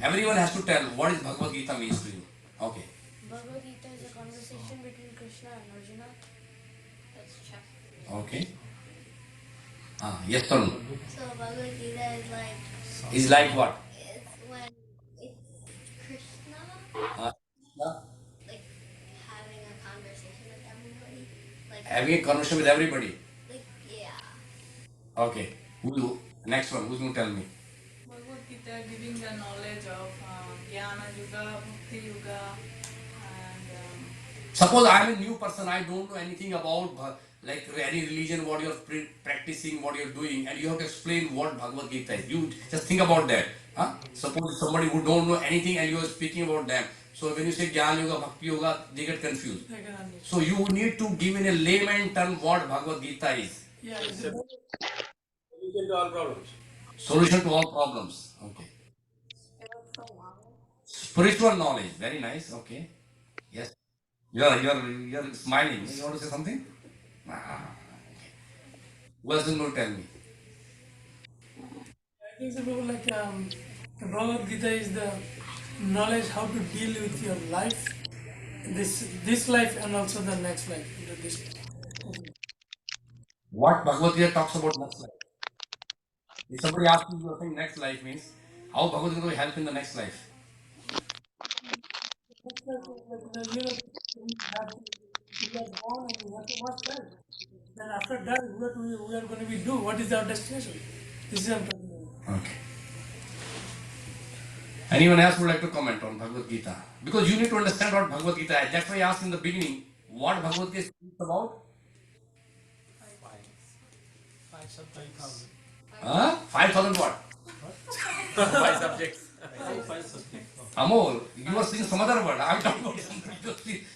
Everyone has to tell what is Bhagavad Gita means to you. Okay. Bhagavad Gita is a conversation between Krishna and Arjuna. Let's check. Okay. Yes, Tarun. So Bhagavad Gita is like. Is like what? It's when it's Krishna, Yeah. like having a conversation with everybody. Like Having a conversation with everybody. Like yeah. Okay. Next one. Who's going to tell me? Bhagavad Gita giving the knowledge of Jnana Yuga, Bhakti Yuga, and Suppose I am a new person, I don't know anything about like any religion, what you're practicing, what you're doing, and you have to explain what Bhagavad Gita is. You just think about that. Huh? Suppose somebody who don't know anything and you are speaking about them. So when you say Jnana Yoga, Bhakti Yoga, they get confused. So you need to give in a layman term what Bhagavad Gita is. Yeah, Solution to all problems. Solution to all problems. Okay. Spiritual knowledge. Very nice. Okay. Yes. You're smiling. You want to say something? Ah. Who else is going to tell me? I think so, like the Bhagavad Gita is the knowledge how to deal with your life, this life and also the next life. This, What Bhagavad Gita talks about next life? If somebody asks you what next life means, how Bhagavad Gita will help in the next life? we are born and we have to watch life. Then after that, we are going to be do? What is our destination? This is what I'm talking about. Okay. Anyone else would like to comment on Bhagavad Gita? Because you need to understand what Bhagavad Gita is. That's why I asked in the beginning, what Bhagavad Gita speaks about? 5,000 what? 5 subjects. Amol, you are saying some other word. I don't know.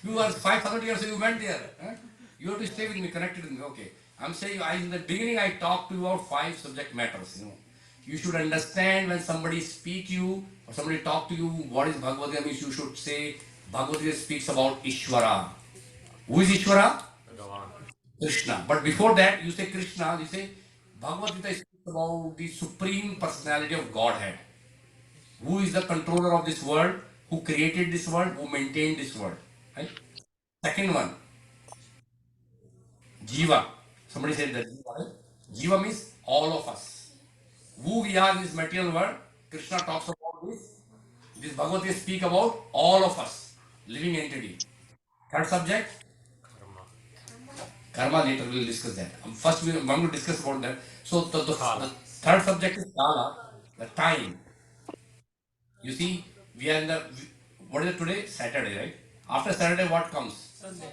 You are 5,000 years, you went there. Huh? You have to stay with me, connected with me. Okay. I'm saying, in the beginning, I talked to you about 5 subject matters. You should understand when somebody speak you or somebody talk to you, what is Bhagavad Gita means. You should say Bhagavad Gita speaks about Ishvara. Who is Ishvara? Krishna. But before that, you say Krishna. You say Bhagavad Gita speaks about the supreme personality of Godhead. Who is the controller of this world? Who created this world? Who maintained this world? Right? Second one, Jiva. Somebody said that Jiva, right? Jiva means all of us. Who we are in this material world. Krishna talks about this. This Bhagavad Gita speak about all of us, living entity. Third subject, karma. Later we will discuss that. First we are going to discuss about that. So the third subject is kala, the time. You see, we are in the, what is it today? Saturday, right? After Saturday, what comes? Sunday.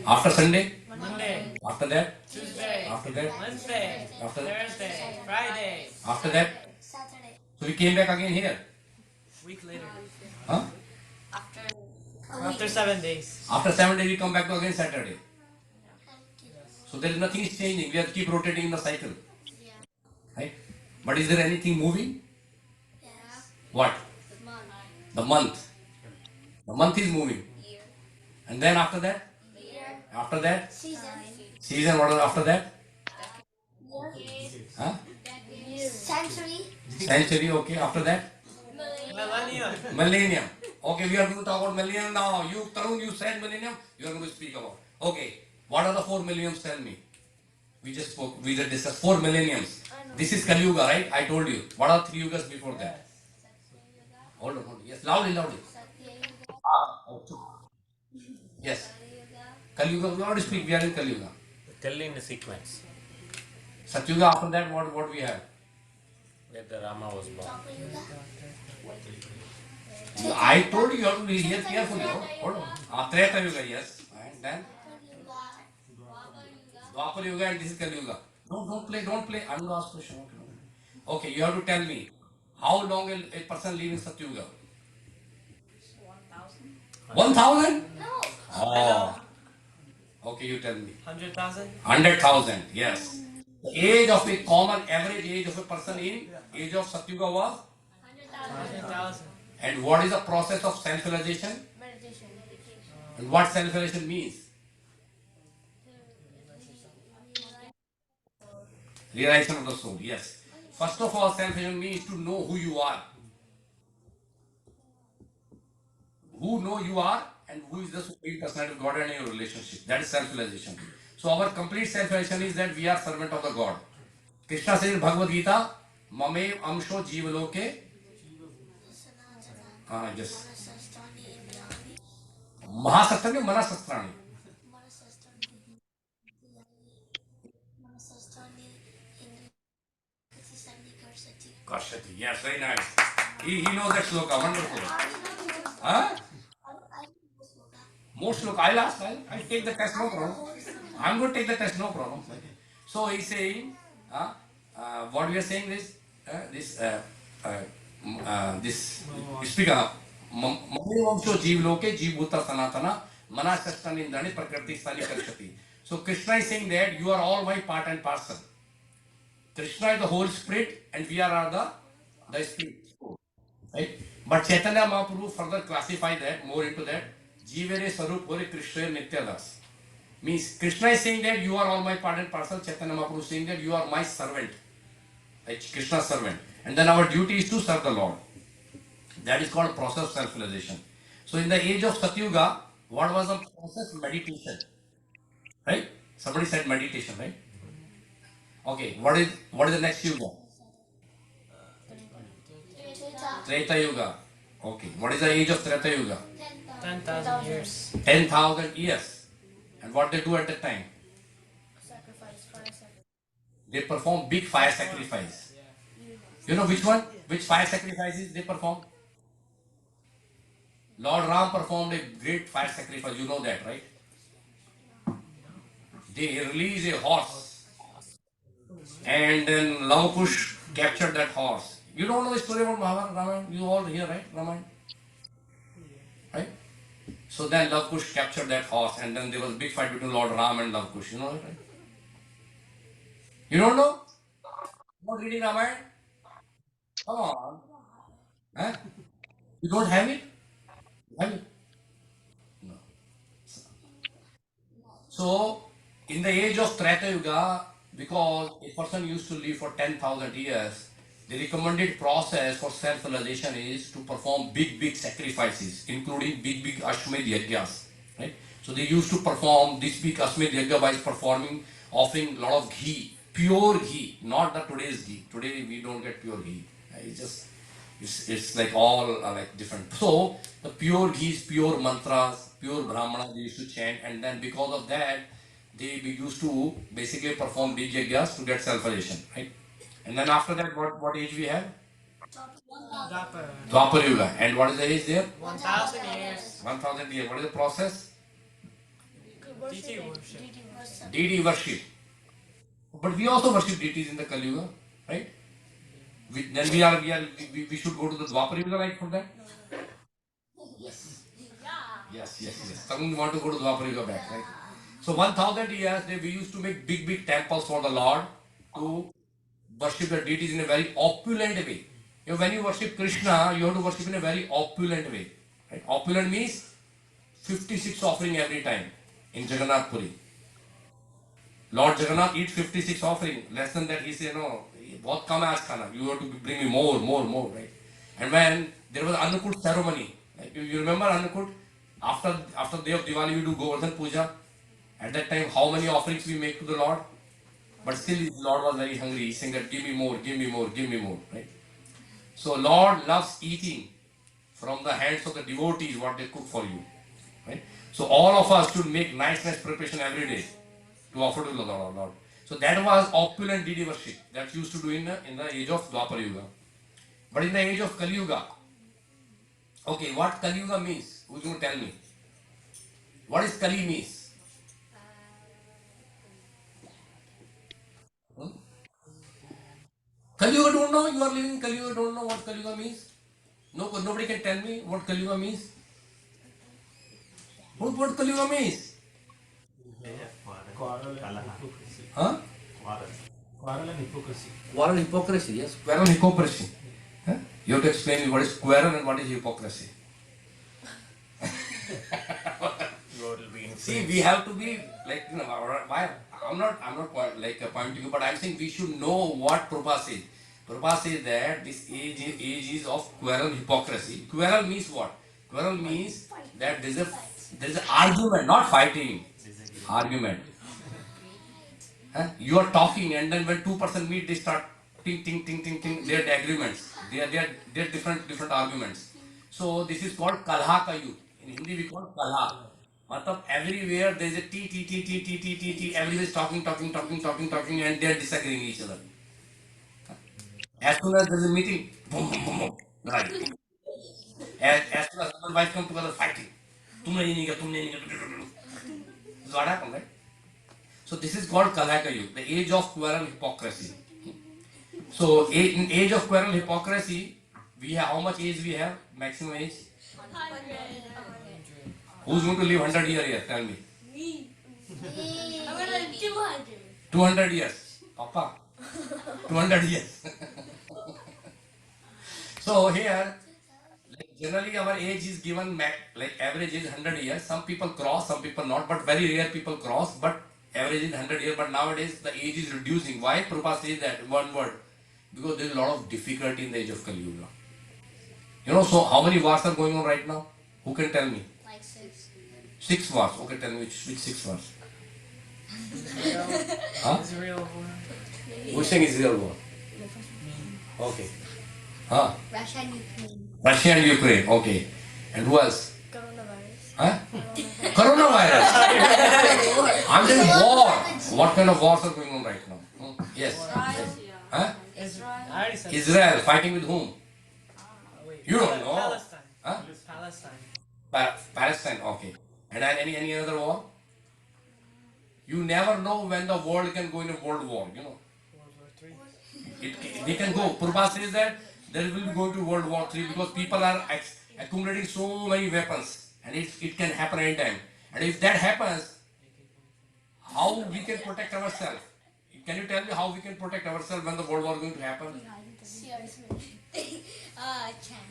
After Sunday? Monday. After that? Tuesday. After that? Wednesday. After that? Thursday. Friday. After that? Saturday. So we came back again here. Week later. Huh? After 7 days. After 7 days, we come back to again Saturday. So there is nothing is changing. We have to keep rotating in the cycle. Yeah. Right? But is there anything moving? Yes. What? Month. The month. The month is moving. Year. And then after that? Year. After that? Season. Season, what is after that? Year. Huh? Century. Century, okay. After that? Millennium. Millennium. Okay, we are going to talk about millennium now. You, Tarun, you said millennium. You are going to speak about. Okay. What are the 4 millenniums? Tell me. We just spoke. We just discussed 4 millenniums. This is Kali Yuga, right? I told you. What are 3 yugas before that? Hold on, hold on. Yes, loudly, loudly. Yes. Kali Yuga. We already speak. We are in Kali Yuga. Tell in the sequence Satyuga. After that, what we have? where the Rama was born. I told you you have to be here carefully. Hold on. Treta Yuga, yes. And then Dwapar Yuga and this is Kali Yuga. Don't play, don't play. I'm going to ask question. Okay, you have to tell me how long a person live in Satyuga? 1,000? No. Oh. Okay, you tell me. 100,000. 100,000, yes. The age of a common average age of a person in age of Satyuga was? 100,000. And what is the process of self-realization? Meditation. And what self-realization means? Realization of the soul, yes. First of all, self-realization means to know who you are. Who know you are and who is the Supreme Personality of God and your relationship. That is self-realization. So our complete self-realization is that we are servant of the God. Krishna says in Bhagavad Gita, Mame Amsho Jivaloke. Yes. Mahasastrani, Manasastrani. Karshati. Yes, very nice. He knows that sloka. Wonderful. Huh? Most look, I'll ask, I'll take the test, no problem. I'm going to take the test, no problem. So he's saying, what we are saying is, this speaker, Mame Vamsho Jeev Loke, Jeev Bhuta Sanatana, Manasastani Indani Prakriti Stani Karshati. So Krishna is saying that you are all my part and parcel. Krishna is the whole spirit and we are the spirit. Right? But Chaitanya Mahaprabhu further classify that, more into that. Jivere Sarup Hore Krishna Nityadas. Means Krishna is saying that you are all my part and parcel. Chaitanya Mahaprabhu is saying that you are my servant. Like Krishna's servant. And then our duty is to serve the Lord. That is called process of self-realization. So in the age of Satyuga, what was the process? Meditation. Right? Somebody said meditation, right? Okay, what is the next yuga? Treta Yuga. Okay, what is the age of Treta Yuga? 10,000 years. 10,000 years. And what they do at that time? Sacrifice, fire sacrifice. They perform big fire sacrifice. You know which one? Which fire sacrifices they perform? Lord Ram performed a great fire sacrifice. You know that, right? They released a horse. And then Lavakush captured that horse. You don't know the story about Mahabharata, Ramayana? You all hear, right? Ramayana? Right? So then Lavakush captured that horse and then there was a big fight between Lord Ram and Lavakush. You know it, right? You don't know? Not reading Ramayana? Come on. Huh? You don't have it? Have it? No. So, in the age of Treta Yuga, because a person used to live for 10,000 years, the recommended process for self-realization is to perform big sacrifices, including big Ashwamedh Yajnas. Right? So they used to perform this big Ashwamedh Yajna by offering a lot of ghee, pure ghee, not the today's ghee. Today we don't get pure ghee. It's like all like different. So the pure ghees, pure mantras, pure brahmana they used to chant, and then because of that they used to basically perform big yajnas to get self-realization, right? And then after that, what age we have? Dapper. Dwapar Yuga. And what is the age there? 1,000 years. 1000 years. What is the process? DT worship. Deity worship. But we also worship deities in the Kali Yuga, right? We should go to the Dwapar Yuga, right, for that? Yes. Some want to go to Dwapar Yuga back, right? So 1000 years we used to make big temples for the Lord to worship the deities in a very opulent way. You know, when you worship Krishna, you have to worship in a very opulent way. Right? Opulent means 56 offering every time in Jagannath Puri. Lord Jagannath eats 56 offering. Less than that, he said, no, bahut kam hai aaj khana. You have to bring me more, right? And when there was Annakut ceremony, like you remember Annakut? After the day of Diwali, we do Govardhan Puja. At that time, how many offerings we make to the Lord? But still, the Lord was very hungry. He saying that, give me more, right? So Lord loves eating from the hands of the devotees what they cook for you, right? So all of us should make nice preparation every day to offer to the Lord. So that was opulent deity worship that used to do in the age of Dwapar Yuga. But in the age of Kali Yuga, okay, what Kali Yuga means? Who's going to tell me? What is Kali means? Kali Yuga don't know? You are living in Kali Yuga, don't know what Kali Yuga means? No, nobody can tell me what Kali Yuga means. What Kali Yuga means? Huh? Quarrel and hypocrisy. Quarrel and hypocrisy, yes. Quarrel and hypocrisy. Huh? You have to explain me what is quarrel and what is hypocrisy. See, we have to be like, you know, why? I'm not pointing you, but I'm saying we should know what Prabhupada says. Prabhupada says that this age is of quarrel and hypocrisy. Quarrel means what? Quarrel means that there's an argument, not fighting. Argument. Huh? You are talking, and then when two person meet, they start ting. They are the agreements. They are different arguments. So this is called kalha ka yug. In Hindi we call kalha. Matlab everywhere there is a T. Everybody is talking, and they are disagreeing each other. As soon as there is a meeting, boom, right. As soon as husband and wife come together, fighting. तुमने ये नहीं किया, तुमने नहीं किया. This is what happened, right? So this is called Kalaka Yuga, the age of quarrel hypocrisy. So in age of quarrel hypocrisy, we have how much age we have? Maximum age? 100. Who's going to live 100 years here? Tell me. I'm gonna 200. 200 years. Papa. 200 years. So here, like generally our age is given like average is 100 years. Some people cross, some people not, but very rare people cross. But average is 100 years. But nowadays the age is reducing. Why? Prabhupada says that one word. Because there is a lot of difficulty in the age of Kali Yuga. You know, so how many wars are going on right now? Who can tell me? Like 6. 6 wars. Okay, tell me which 6 wars? Huh? Israel war. Which thing is real war? Okay. Huh? Russia and Ukraine. Russia and Ukraine. Okay. And who else? Coronavirus. Huh? Coronavirus. I'm saying war. What kind of wars are going on right now? Yes. Yes. Huh? I already said Israel fighting with whom? wait. You don't know. Palestine. Huh? Palestine. Palestine. Okay. And any other war? You never know when the world can go in a world war. You know. World War III. They can go. Prabhupada says that there will be going to World War III because people are accumulating so many weapons and it can happen anytime. And if that happens, how we can protect ourselves? Can you tell me how we can protect ourselves when the World War is going to happen? Chant.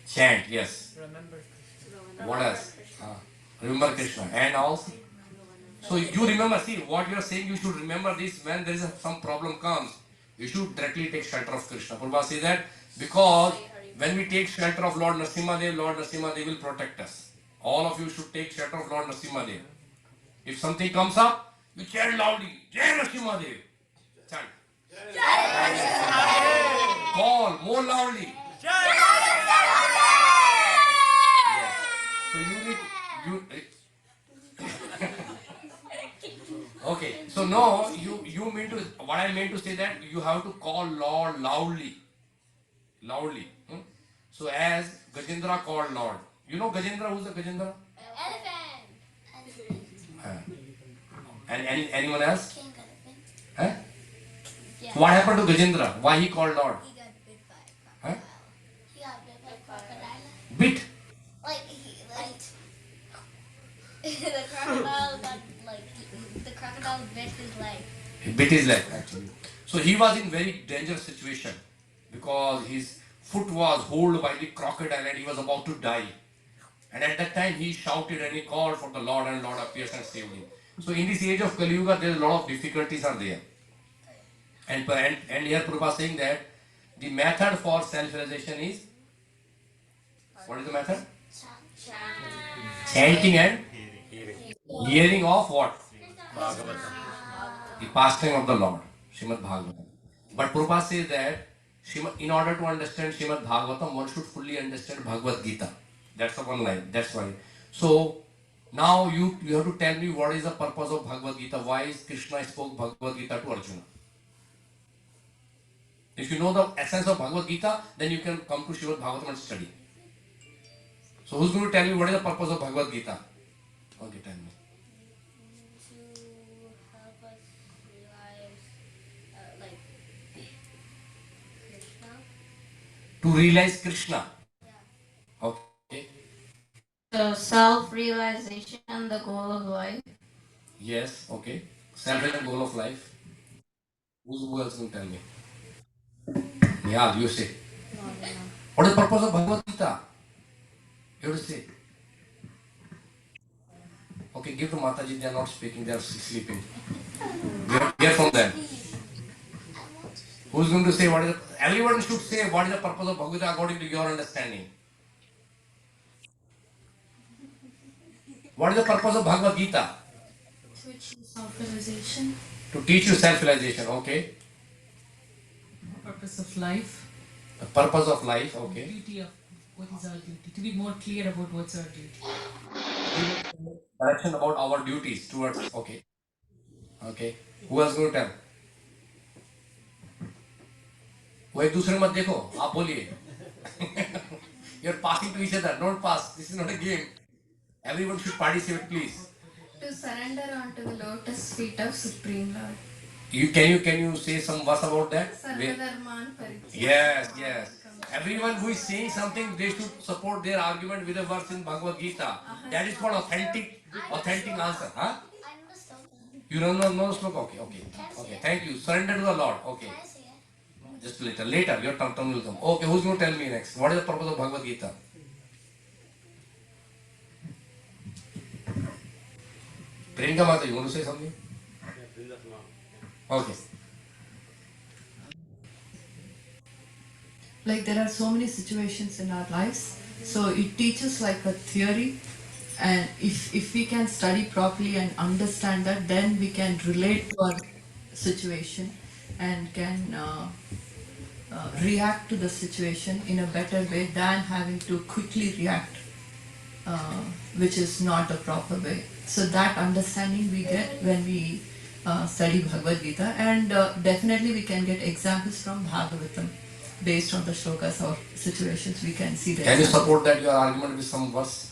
Chant, yes. Remember. What else? Remember Krishna. And also, so you remember, see what you are saying, you should remember this when there is some problem comes. You should directly take shelter of Krishna. Prabhupada says that because when we take shelter of Lord Nrsimhadev will protect us. All of you should take shelter of Lord Nrsimhadev. If something comes up, you chant loudly, Jai Nrsimhadev. Chant. Call more loudly. Yes. So you need okay. So no, you mean to what I meant to say that you have to call Lord loudly. Loudly. So as Gajendra called Lord. You know Gajendra, who's the Gajendra? Elephant. And anyone else? King elephant. Huh? Yeah. What happened to Gajendra? Why he called Lord? He got bit by a Huh? crocodile. He got bit by a crocodile. Bit. The crocodile got the crocodile bit his leg. He bit his leg actually. So he was in very dangerous situation because his foot was held by the crocodile and he was about to die. And at that time he shouted and he called for the Lord and Lord appears and saved him. So in this age of Kali Yuga there is a lot of difficulties are there. And here Prabhupada saying that the method for self-realization is, what is the method? Chanting and hearing of what? The pastime of the Lord, Srimad Bhagavatam. But Prabhupada says that in order to understand Srimad Bhagavatam, one should fully understand Bhagavad Gita. That's the one line. That's why. So now you have to tell me what is the purpose of Bhagavad Gita. Why is Krishna spoke Bhagavad Gita to Arjuna? If you know the essence of Bhagavad Gita, then you can come to Srimad Bhagavatam and study. So who's going to tell me what is the purpose of Bhagavad Gita? Okay, tell me. To help us realize, Krishna. To realize Krishna. Yeah. Okay. So self-realization and the goal of life. Yes. Okay. Self-realization goal of life. Who else can tell me? Yeah, you say. What is the purpose of Bhagavad Gita? You have to say. Okay, give to Mataji, they are not speaking, they are sleeping. We have to hear from them. Who's going to say what is the, everyone should say what is the purpose of Bhagavad Gita according to your understanding. What is the purpose of Bhagavad Gita? To achieve self-realization. To teach you self-realization, okay. Purpose of life. The purpose of life, okay. Duty of what is our duty. To be more clear about what's our duty. Direction about our duties towards, okay. Okay. Who else going to tell? वो एक दूसरे मत देखो, आप बोलिए. You're passing to each other, don't pass. This is not a game. Everyone should participate, please. To surrender onto the lotus feet of Supreme Lord. Can you say some verse about that? Sarvadharman Parityajya. Yes. Everyone who is saying something, they should support their argument with a verse in Bhagavad Gita. That is called authentic answer. Huh? I understood. You don't know no sloka? Okay. Thank you. Surrender to the Lord. Okay. Can I say it? Just later. Your turn will come. Okay. Who's going to tell me next? What is the purpose of Bhagavad Gita? Priyanka Mata, you want to say something? Okay. Like there are so many situations in our lives, so it teaches like a theory, and if we can study properly and understand that, then we can relate to our situation and can react to the situation in a better way than having to quickly react, which is not the proper way. So that understanding we get when we study Bhagavad Gita, and definitely we can get examples from Bhagavatam based on the shlokas or situations. We can see that. Can you support that your argument with some verse?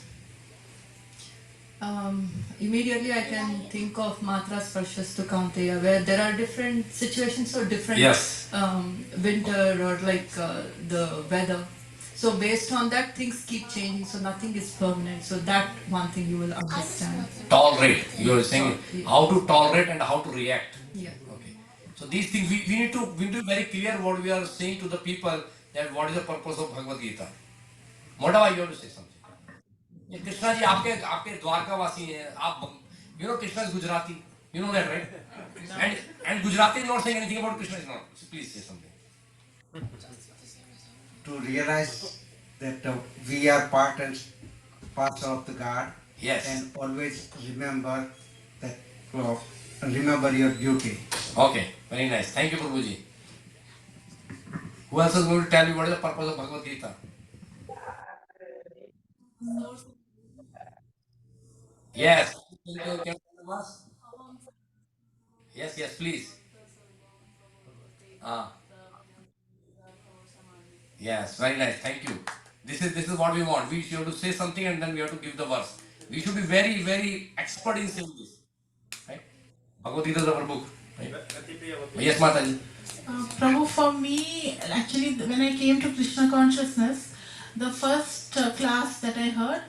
Immediately I can think of Matra Sparshas Kanteya, where there are different situations or different winter or like the weather. So based on that, things keep changing. So nothing is permanent. So that one thing you will understand. Tolerate. You are saying how to tolerate and how to react. Yeah. Okay. So these things we need to be very clear what we are saying to the people, that what is the purpose of Bhagavad Gita. Madhava, you want to say something? Krishna ji, आपके द्वारका वासी हैं. आप you know Krishna is Gujarati. You know that, right? And Gujarati is not saying anything about Krishna. Is not. So please say something. To realize that we are part and parcel of the God. Yes. And always remember that remember your duty. Okay, very nice. Thank you, Prabhuji. Who else is going to tell me what is the purpose of Bhagavad Gita? Yes. Yes, please. Yes, very nice. Thank you. This is what we want. We have to say something and then we have to give the verse. We should be very, very expert in saying this. Right? Bhagavad Gita is our book. Right? Yes, Mataji. Prabhu, for me, actually, when I came to Krishna consciousness, the first class that I heard,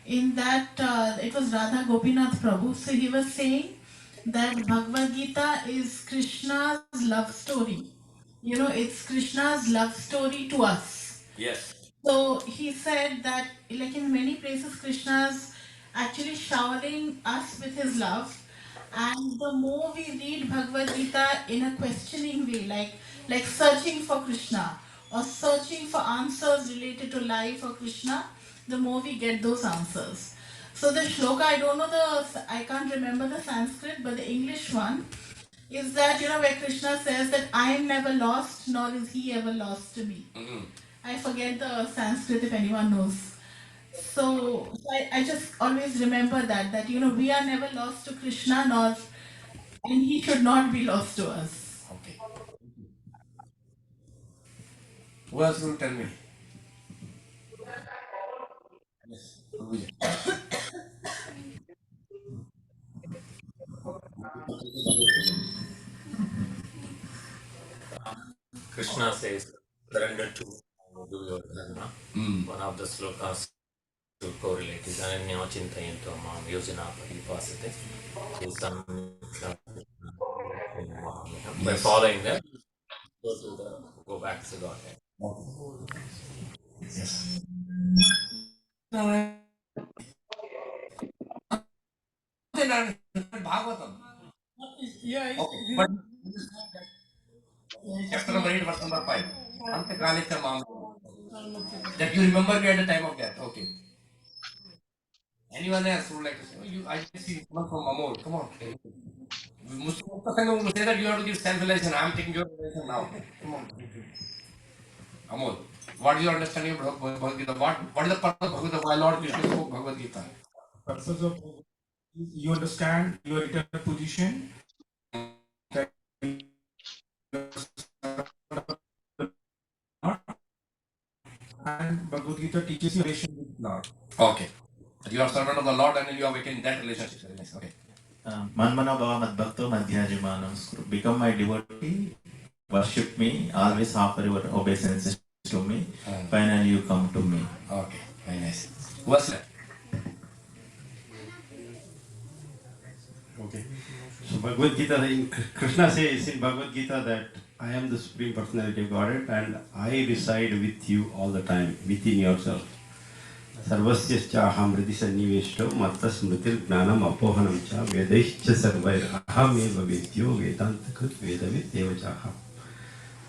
in that it was Radha Gopinath Prabhu. So he was saying that Bhagavad Gita is Krishna's love story. You know, it's Krishna's love story to us. Yes. So he said that, like in many places, Krishna's actually showering us with his love. And the more we read Bhagavad Gita in a questioning way, like searching for Krishna or searching for answers related to life or Krishna, the more we get those answers. So the shloka, I can't remember the Sanskrit, but the English one is that, where Krishna says that I am never lost, nor is he ever lost to me. Mm-hmm. I forget the Sanskrit if anyone knows. So I just always remember that we are never lost to Krishna, and he should not be lost to us. Okay. Who else will tell me? Yes. Krishna says, surrender to do your dharma. One of the slokas to correlate is Ananya Chintayanto Mam Yojana Paripasate. By following that, go back to Godhead. Yes. Bhagavatam. Yeah. Okay. But chapter number 8, verse number 5. That you remember me at the time of death. Okay. Anyone else who would like to say? I see someone from Amol. Come on. Muslim will say that you have to give self-realization. I am taking your realization now. Come on. Amol, what is your understanding of Bhagavad Gita? What is the purpose of Bhagavad Gita? Why Lord Krishna spoke Bhagavad Gita? Purpose of you understand your eternal position. And Bhagavad Gita teaches you relation with Lord. Okay. You are servant of the Lord and then you awaken that relationship. Very nice. Okay. Manmana Bhava Madbhakto Madhyajamanam. Become my devotee, worship me, always offer your obeisances to me. Finally, you come to me. Okay, very nice. Who was that? Okay. So Bhagavad Gita, Krishna says in Bhagavad Gita that I am the Supreme Personality of Godhead and I reside with you all the time, within yourself. Sarvasyachaham Hridi Sanniveshto Matta Smritir Gnanam Apohanam Cha Vedaischa Sarvair Ahameva Vedyo Vedantakrit Vedavit Devachaham.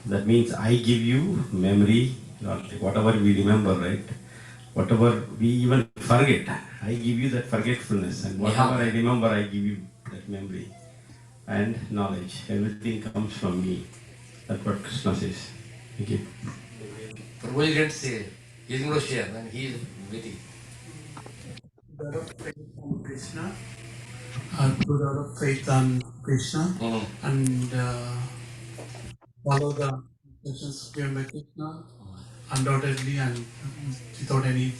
That means I give you memory, or whatever we remember, right? Whatever we even forget, I give you that forgetfulness, and whatever I remember, I give you that memory and knowledge. Everything comes from me. That's what Krishna says. Thank you. Prabhu didn't say. He's going to share, and he is witty. Put out of faith on Krishna, put out of faith on Krishna, and follow the instructions given by Krishna undoubtedly and without any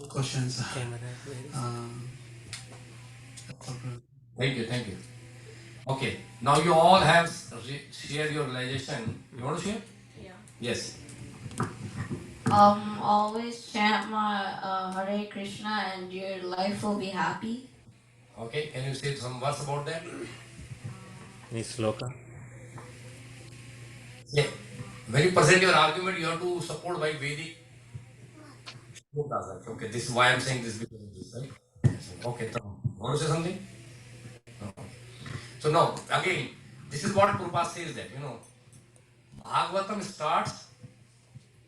questions. Thank you, thank you. Okay, now you all have shared your realization. You want to share? Yeah. Yes. Always chant my Hare Krishna and your life will be happy. Okay, can you say some words about that? Any sloka? Yeah. When you present your argument, you have to support by Vedic. Okay, this is why I'm saying this because of this, right? Okay, so want to say something? No. So now, again, this is what Prabhupada says that, Bhagavatam starts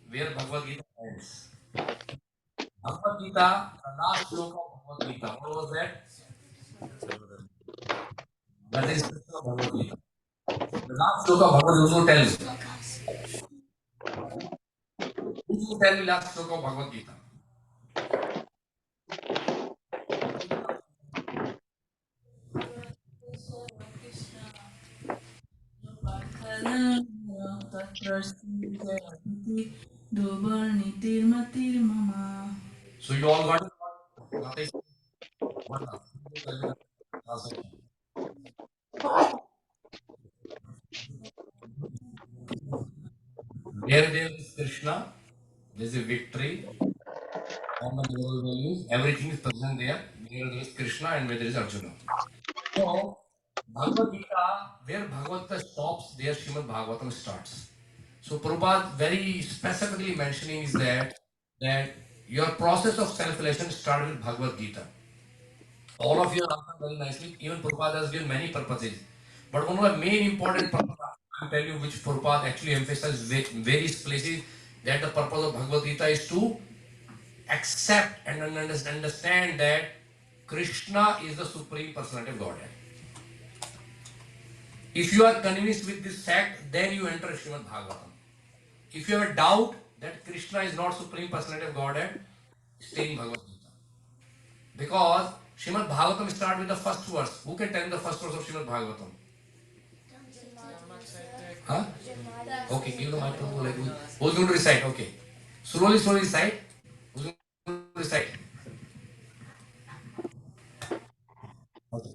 where Bhagavad Gita ends. Bhagavad Gita, the last sloka of Bhagavad Gita, what was that? That is the of Bhagavad Gita. The last sloka of Bhagavad Gita tells me. Who will tell me last sloka of Bhagavad Gita? So you all got it? What is what else? Where there is Krishna, there is a victory, all the moral values, everything is present there. Where there is Krishna and where there is Arjuna. So, Bhagavad Gita, where Bhagavad Gita stops, there Srimad Bhagavatam starts. So, Prabhupada very specifically mentioning is that your process of self-realization started with Bhagavad Gita. All of you answered very nicely. Even Prabhupada has given many purposes. But one of the main important purposes, I'll tell you which Prabhupada actually emphasizes in various places, that the purpose of Bhagavad Gita is to accept and understand that Krishna is the Supreme Personality of Godhead. If you are convinced with this fact, then you enter Srimad Bhagavatam. If you have a doubt that Krishna is not Supreme Personality of Godhead, stay in Bhagavad Gita. Because Srimad Bhagavatam starts with the first verse. Who can tell me the first verse of Srimad Bhagavatam? Huh? Okay, give the mic to who, like, who's going to recite? Okay. Slowly recite. Who's going to recite? Okay.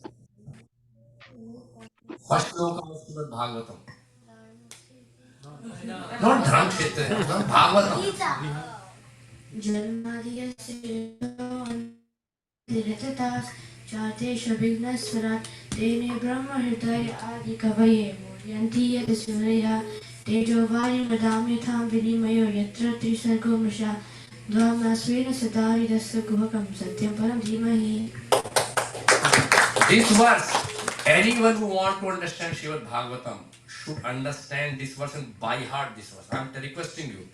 First sloka of Srimad Bhagavatam. Not Dharma Kshetra, Bhagavatam. Janmadhyasya Chatesha Vignasvarat Tene Brahma Hridaya Adi Kavaye Muryanti Yadisvaraya Tejo Vayu Madamyatham Vinimayo Yatra Trisargo Masha Dvamasvena Sadari Dasa Guhakam Satyam Param Dhimahi. This verse, anyone who wants to understand Srimad Bhagavatam should understand this verse and by heart this verse. I am requesting you.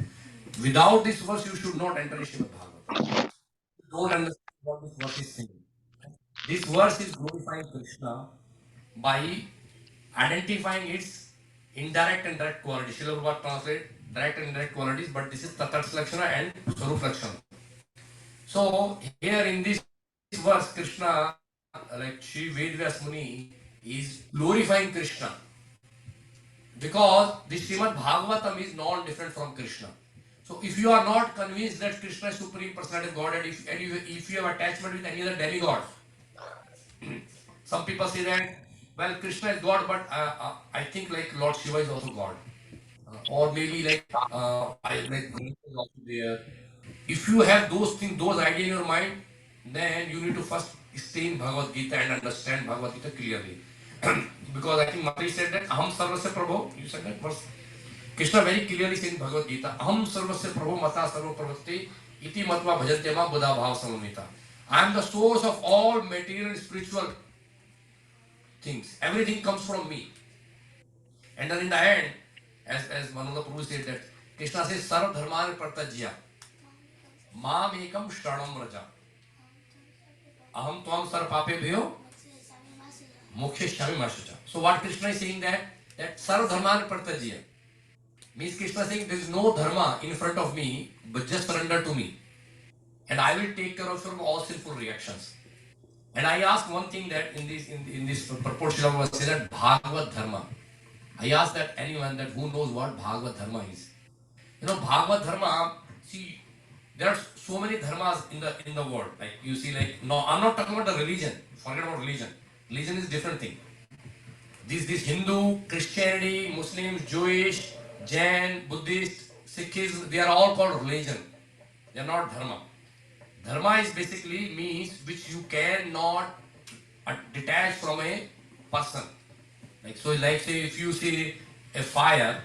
Without this verse, you should not enter Srimad Bhagavatam. You don't understand what this verse is saying. This verse is glorifying Krishna by identifying its indirect and direct qualities. Srila Prabhupada translate direct and indirect qualities, but this is Tathats Lakshana and Swarup Lakshana. So here in this verse, Krishna, like Shri Vedvyas Muni, is glorifying Krishna because the Srimad Bhagavatam is non-different from Krishna. So if you are not convinced that Krishna is Supreme Personality of God, and if you have attachment with any other demigod, some people say that, well, Krishna is God, but I think like Lord Shiva is also God. Or maybe like like Ganesh is also there. If you have those things, those ideas in your mind, then you need to first stay in Bhagavad Gita and understand Bhagavad Gita clearly. Because I think Mataji said that Aham Sarvasya Prabhu. You said that verse. Krishna very clearly said in Bhagavad Gita, Aham Sarvasya Prabhu Mata Sarva Pravasti Iti Matva Bhajante Ma Buddha Bhava Samamita. I am the source of all material and spiritual things. Everything comes from me. And then in the end, as Mananda Prabhu said that Krishna says, Sarva Dharmani Pratajya Mam Ekam Sharanam Raja Aham Tvam Sarva Pape Bhyo Mokshe Shami Mashacha. So what Krishna is saying that Sarva Dharmani Pratajya means Krishna is saying there is no dharma in front of me, but just surrender to me. And I will take care of from all sinful reactions. And I ask one thing that in this purport Srila was said that Bhagavad Dharma. I ask that anyone that who knows what Bhagavad Dharma is. You know, Bhagavad Dharma, see, there are so many dharmas in the world. Like you see, like no, I'm not talking about the religion. Forget about religion. Religion is different thing. This Hindu, Christianity, Muslims, Jewish, Jain, Buddhist, Sikhism, they are all called religion. They are not dharma. Dharma is basically means which you cannot detach from a person. Like so, like say if you see a fire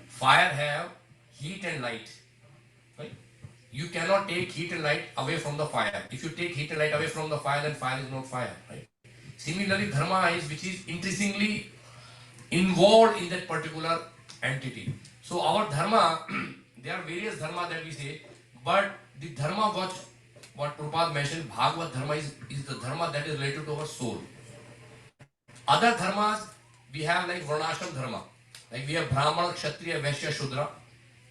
have heat and light. Right? You cannot take heat and light away from the fire. If you take heat and light away from the fire, then fire is not fire. Right? Similarly, dharma is which is increasingly involved in that particular entity. So our dharma, there are various dharma that we say, but the dharma what Prabhupada mentioned, Bhagavad dharma is the dharma that is related to our soul. Other dharmas, we have like Varnashram dharma. Like we have Brahmana, Kshatriya, Vaishya, Shudra.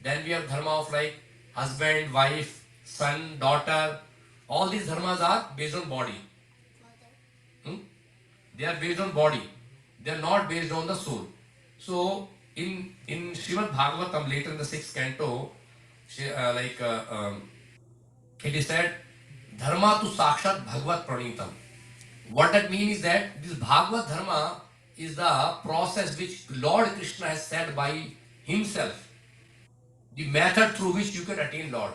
Then we have dharma of like husband, wife, son, daughter. All these dharmas are based on body. They are based on body. They are not based on the soul. So in Srimad Bhagavatam, later in the 6th canto, it is said, Dharma tu sakshat bhagavat pranitam. What that means is that this Bhagavad Dharma is the process which Lord Krishna has said by himself. The method through which you can attain Lord.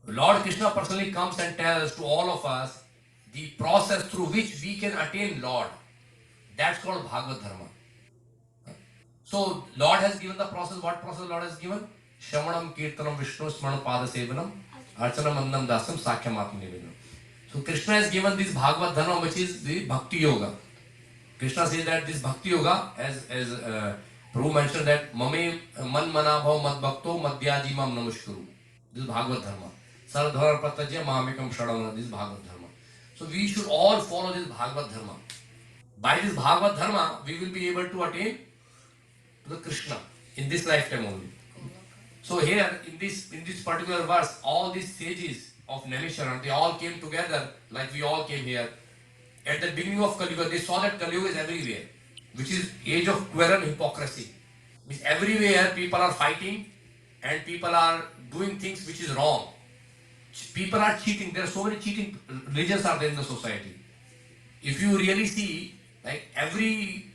Lord Krishna personally comes and tells to all of us the process through which we can attain Lord. That's called Bhagavad Dharma. So Lord has given the process. What process Lord has given? Shamanam Kirtanam Vishnu Smaranam Pada Sevanam Archanam Mandam Dasam Sakhyam Atmanivedam. So Krishna has given this Bhagavad Dharma, which is the Bhakti Yoga. Krishna says that this Bhakti Yoga, as Prabhu mentioned that Mame Man Mana Bhav Mad Bhakto Madhyaji Mam Namaskuru. This is Bhagavad Dharma. Saradhara Pratajya Mahamekam Shadavana. This is Bhagavad Dharma. So we should all follow this Bhagavad Dharma. By this Bhagavad Dharma, we will be able to attain to the Krishna in this lifetime only. So here in this particular verse, all these sages of Naimisharan, they all came together like we all came here. At the beginning of Kali Yuga, they saw that Kali Yuga is everywhere, which is age of quarrel and hypocrisy. Means everywhere people are fighting and people are doing things which is wrong. People are cheating. There are so many cheating religions are there in the society. If you really see, like every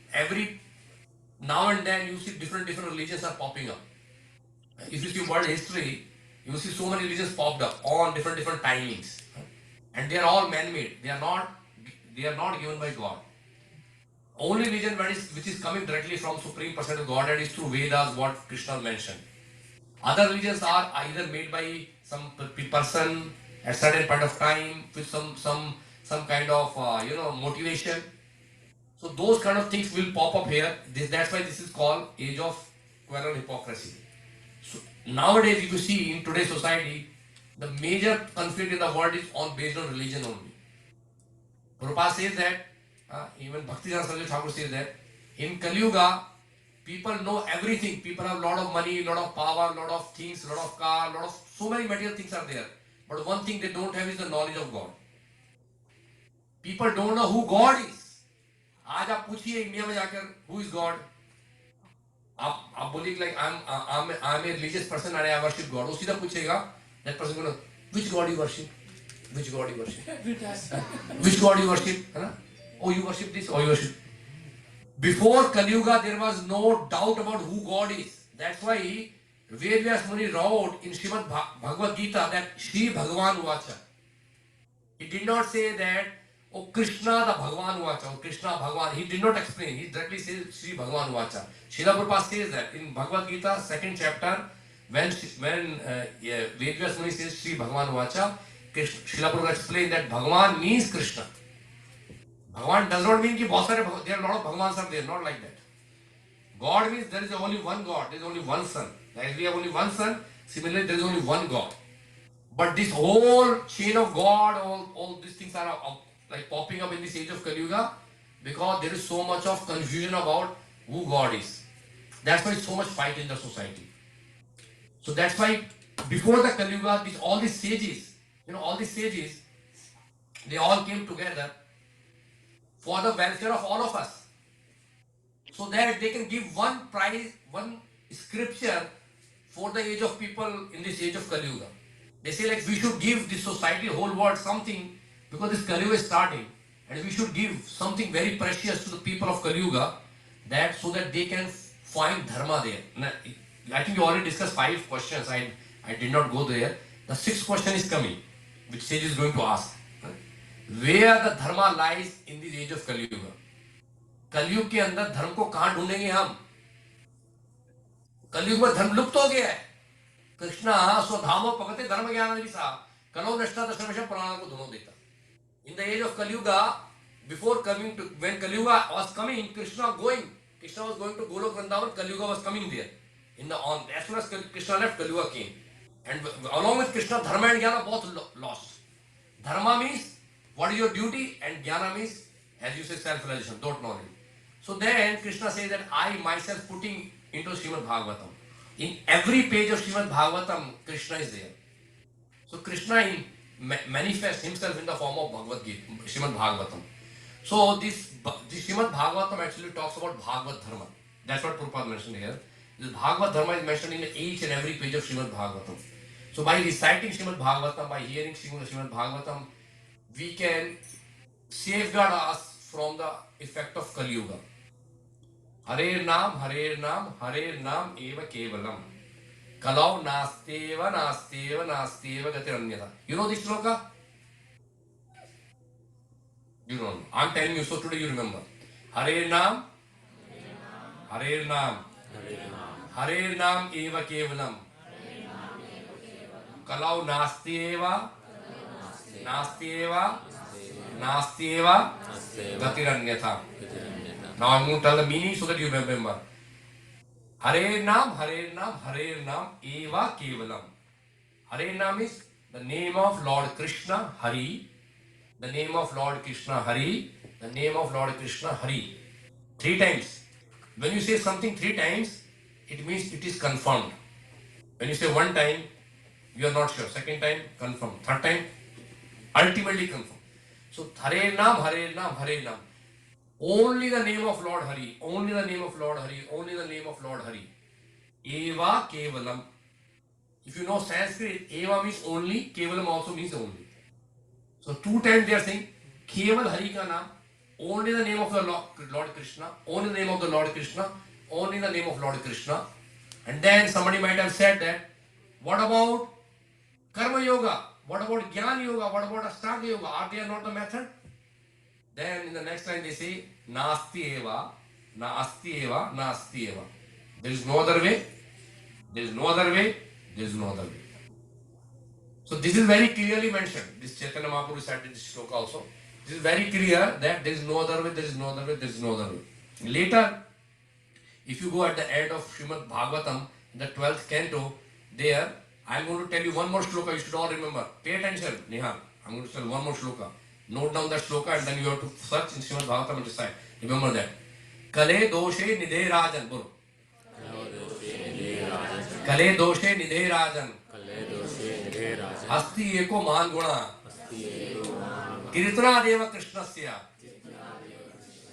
now and then you see different religions are popping up. If you see world history, you see so many religions popped up on different timings, and they are all man-made. They are not given by God. Only religion which is coming directly from Supreme Personality of Godhead is through Vedas, what Krishna mentioned. Other religions are either made by some person at certain point of time with some kind of motivation. So those kind of things will pop up here. That's why this is called age of quarrel and hypocrisy. So nowadays, if you see in today's society, the major conflict in the world is based on religion only. Prabhupada says that, even Bhaktivedanta Saraswati Thakur says that, in Kali Yuga, people know everything. People have a lot of money, a lot of power, a lot of things, a lot of car, so many material things are there. But one thing they don't have is the knowledge of God. People don't know who God is. आज आप पूछिए India में जाकर who is God? आप बोलिए like I'm a religious person and I worship God. वो सीधा पूछेगा that person को which God you worship, which God you worship, which God you worship, है ना? Oh you worship this, oh you worship. Before Kali Yuga there was no doubt about who God is. That's why Vedas Muni wrote in Srimad Bhagavad Gita that Shri Bhagavan Vacha. He did not say that, oh Krishna the Bhagavan Vacha, or Krishna Bhagavan. He did not explain. He directly says Shri Bhagavan Vacha. Srila Prabhupada says that in Bhagavad Gita, second chapter, when Vedas Muni says Shri Bhagavan Vacha, Srila Prabhupada explained that Bhagavan means Krishna. Bhagavan does not mean that there are a lot of Bhagavans are there, not like that. God means there is only one God, there is only one Son. Like we have only one Son, similarly there is only one God. But this whole chain of God, all these things are like popping up in this age of Kali Yuga because there is so much of confusion about who God is. That's why so much fight in the society. So that's why before the Kali Yuga, all these sages, all these sages, they all came together for the welfare of all of us. So that they can give one prize, one scripture for the age of people in this age of Kali Yuga. They say like we should give this society, whole world something because this Kali Yuga is starting and we should give something very precious to the people of Kali Yuga so that they can find dharma there. Now, I think we already discussed 5 questions. I did not go there. The 6th question is coming, which sage is going to ask. Where the dharma lies in this age of Kali Yuga? कलयुग के अंदर धर्म को कहां ढूंढेंगे हम? कलयुग में धर्म लुप्त हो गया है. कृष्णा स्वधामो पगते धर्म ज्ञान विसा कलो नष्टा दशमेश प्राण को धुनो देता. In the age of Kali Yuga, before coming to when Kali Yuga was coming, Krishna was going to Golok Vrindavan. Kali Yuga was coming there. As soon as Krishna left, Kali Yuga came, and along with Krishna, dharma and jnana both lost. Dharma means what is your duty, and jnana means, as you say, self-realization, don't know it. So then Krishna says that I myself putting into Srimad Bhagavatam. In every page of Srimad Bhagavatam, Krishna is there. So Krishna manifests himself in the form of Bhagavad Gita, Srimad Bhagavatam. So this Srimad Bhagavatam actually talks about Bhagavad Dharma. That's what Prabhupada mentioned here. This Bhagavad Dharma is mentioned in each and every page of Srimad Bhagavatam. So by reciting Srimad Bhagavatam, by hearing Srimad Bhagavatam, we can safeguard us from the effect of Kali Yuga. Hare Nam, eva kevalam. Kalau nasteva gatiranyata. You know this shloka? You don't know. I'm telling you, so today you remember. Hare Nam, eva kevalam. Kalau nasteva gatiranyata. Now I'm going to tell the meaning so that you remember. Hare Nam, eva kevalam. Hare Nam is the name of Lord Krishna, Hari. The name of Lord Krishna, Hari. The name of Lord Krishna, Hari. 3 times. When you say something 3 times, it means it is confirmed. When you say 1 time, you are not sure. 2nd time, confirmed. 3rd time, ultimately confirmed. So Hare Nam. Only the name of Lord Hari. Only the name of Lord Hari. Only the name of Lord Hari. Eva Kevalam. If you know Sanskrit, Eva means only, Kevalam also means only. So 2 times they are saying, Keval Hari ka naam, only the name of the Lord Krishna, only the name of the Lord Krishna, only the name of Lord Krishna. And then somebody might have said that, what about Karma Yoga? What about Jnana Yoga? What about Ashtanga Yoga? Are they not the method? Then in the next line they say, Nasti eva. There is no other way. So this is very clearly mentioned. This Chaitanya Mahaprabhu recited this shloka also. This is very clear that there is no other way. Later, if you go at the end of Srimad Bhagavatam, in the 12th canto, there, I am going to tell you one more shloka. You should all remember. Pay attention, Nihal. I am going to tell one more shloka. Note down that shloka and then you have to search in Srimad Bhagavatam and recite. Remember that. Kale doshe nidhe rajan. Bolo. Kale doshe nidhe rajan. Asti eko mahan guna. Kirtana deva krishnasya.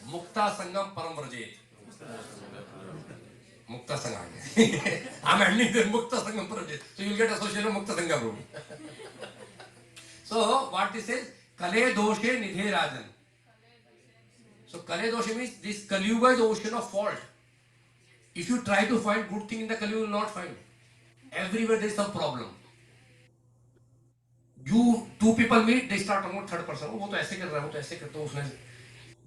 Mukta sangam param vrajet. Mukta Sangha. I'm ending the Mukta Sangha project. So you'll get associated with Mukta Sangha Prabhu. So what this says, Kale Doshe Nidhe Rajan. So Kale Doshe means this Kali Yuga is the ocean of fault. If you try to find good thing in the Kali, you will not find. Everywhere there is some problem. You two people meet, they start talking about third person. Oh, वो तो ऐसे कर रहा है, वो तो ऐसे करता है, उसने.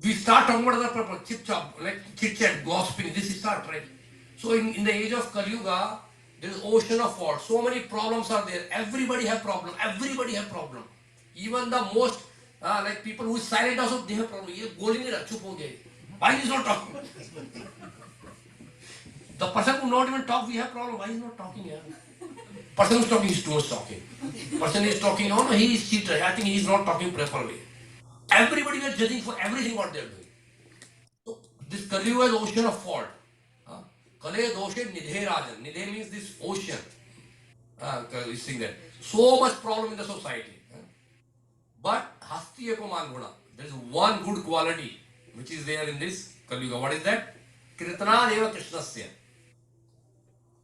We start talking about other people, chip chop, like chit chat, gossiping. This is start right. So in the age of Kali Yuga, there is ocean of fault. So many problems are there. Everybody have problem. Everybody have problem. Even the most like people who is silent also they have problem. ये बोल ही नहीं रहा, चुप हो गए. Why is not talking? The person who not even talk, we have problem. Why is not talking here? Person who is talking is too much talking. Person is talking, no, he is cheater. I think he is not talking properly. Everybody is judging for everything what they are doing. So this Kali Yuga is ocean of fault. Kale doshe nidhe rajan. Nidhe means this ocean. You see that. So much problem in the society. But hasti eko man guna. There is one good quality which is there in this Kali Yuga. What is that? Kirtana deva Krishnasya.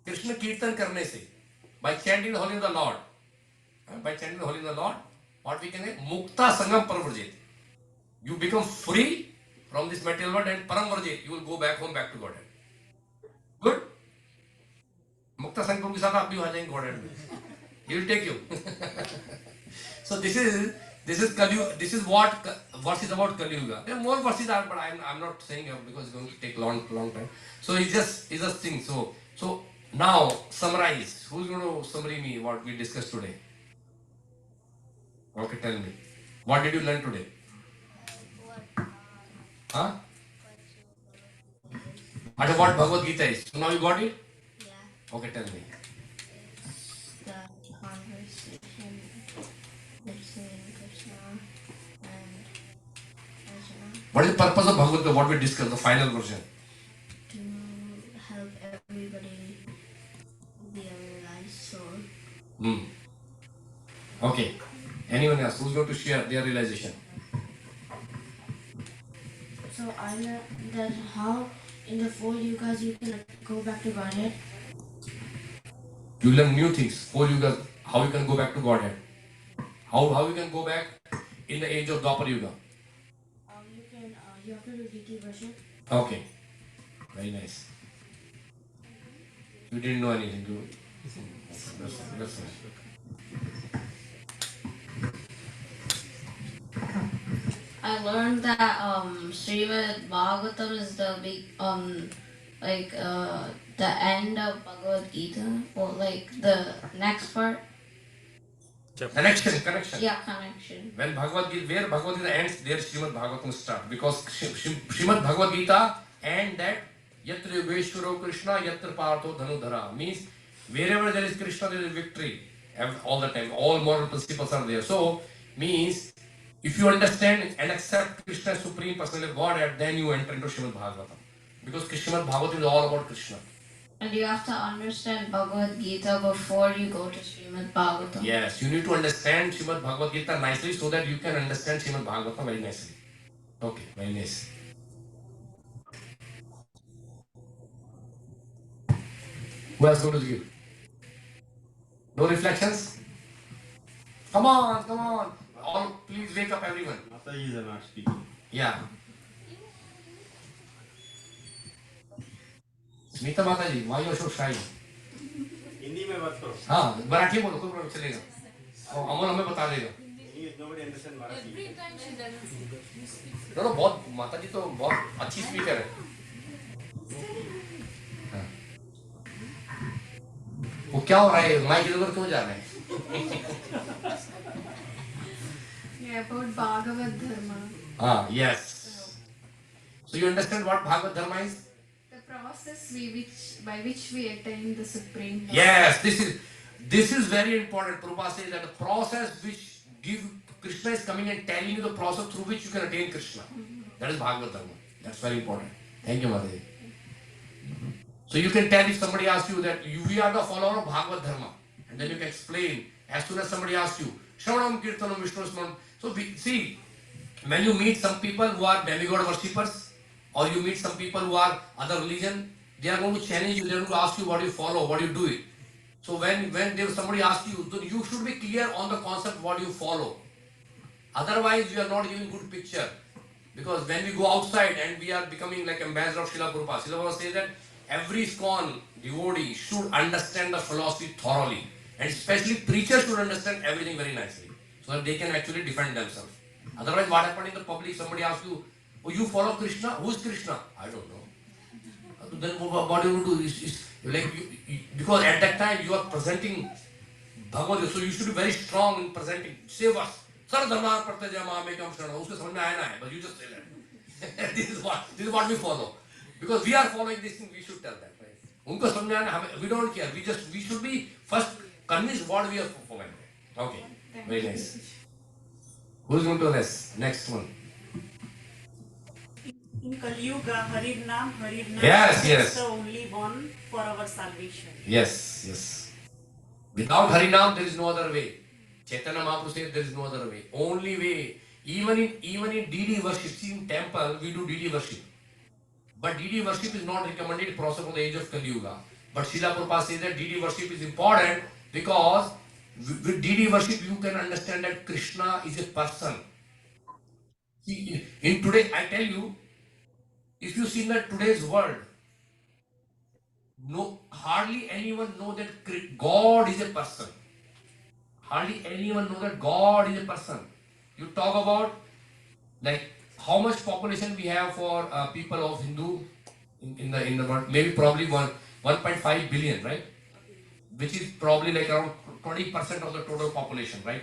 Krishna Kirtan karne se. By chanting the holy name of the Lord. By chanting the holy name of the Lord, what we can say? Mukta Sangam Paravrajit. You become free from this material world and Paramvarjit. You will go back home, back to Godhead. Good? Mukta Sangam ke saath aap bhi aa jayenge Godhead mein. He will take you. So this is Kali Yuga. This is what verse is about Kali Yuga. There are more verses, but I'm not saying because it's going to take long time. So it's just thing. So now summarize. Who's going to summarize me what we discussed today? Okay, tell me. What did you learn today? Huh? And what Bhagavad Gita is? So now you got it? Yeah. Okay, tell me. It's the conversation between Krishna and Arjuna. What is the purpose of Bhagavad Gita? What we discussed, the final version? To help everybody be a realized soul. Okay. Anyone else who's going to share their realization? So I learned that how in the 4 yugas you can go back to Godhead. You learn new things. 4 yugas, how you can go back to Godhead. How you can go back in the age of Dwapar Yuga. You have to do DT worship. Okay. Very nice. You didn't know anything, do you? That's nice. I learned that Srimad Bhagavatam is the big the end of Bhagavad Gita, or like the next part. Connection. Yeah, connection. When where Bhagavad Gita ends, there Srimad Bhagavatam starts. Because Srimad Bhagavad Gita and that Yatra Yogeshwaro Krishna, Yatra Partho Dhanudhara means wherever there is Krishna, there is victory. All the time. All moral principles are there. So, means if you understand and accept Krishna as Supreme Personality of Godhead, then you enter into Srimad Bhagavatam. Because Srimad Bhagavatam is all about Krishna. And you have to understand Bhagavad Gita before you go to Srimad Bhagavatam. Yes, you need to understand Srimad Bhagavad Gita nicely so that you can understand Srimad Bhagavatam very nicely. Okay, very nice. Who else going to give? No reflections? Come on. All, please wake up everyone. Mataji are not speaking. Yeah. Smita Mataji, why you are so shy? Hindi में बात करो. हाँ, मराठी बोलो, कोई problem चलेगा. अमोल हमें बता देगा. Nobody understand Marathi. Every time she doesn't. No, बहुत माताजी तो बहुत अच्छी स्पीकर है. वो क्या हो रहा है? माइक इधर क्यों जा रहे हैं? Yeah, about Bhagavad Dharma. Yes. So you understand what Bhagavad Dharma is? The process by which we attain the supreme. Yes, this is very important. Prabhupada says that the process which Krishna is coming and telling you the process through which you can attain Krishna. That is Bhagavad Dharma. That's very important. Thank you, Mataji. So you can tell if somebody asks you that we are the follower of Bhagavad Dharma, and then you can explain as soon as somebody asks you, Shravanam Kirtanam Vishnu Smaranam. So see, when you meet some people who are demigod worshippers, or you meet some people who are other religion, They are going to challenge you. They are going to ask you what you follow, what you do it. So when somebody asks you, then you should be clear on the concept what you follow. Otherwise, you are not giving good picture. Because when we go outside and we are becoming like ambassador of Srila Prabhupada, Srila Prabhupada says that every ISKCON devotee should understand the philosophy thoroughly. And especially preachers should understand everything very nicely. So that they can actually defend themselves. Otherwise, what happened in the public, somebody asks you, oh, you follow Krishna? Who is Krishna? I don't know. Then what do you do? Like because at that time you are presenting Bhagavad Gita, so you should be very strong in presenting. Save us. Saradhamar Pratyajama Mekam Sharana. Uske samajh mein aaya na hai, but you just say that. This is what we follow. Because we are following this thing, we should tell that. Right? Unko samajh mein aaya na, we don't care. We should be first convinced what we are following. Okay. Very nice. Who is going to next one? In Kali Yuga, Harinam Yes, yes. is the only one for our salvation. Yes, yes. Without Harinam, there is no other way. Chaitanya Mahaprabhu said there is no other way. Only way. Even in DD worship, see in temple, we do DD worship. But DD worship is not recommended process from the age of Kali Yuga. But Srila Prabhupada says that DD worship is important because with DD worship you can understand that Krishna is a person. See, in today, I tell you, if you see in the today's world, no, hardly anyone know that God is a person. Hardly anyone know that God is a person. You talk about like how much population we have for people of Hindu in the world, maybe probably 1.5 billion, right? Which is probably like around 20% of the total population, right?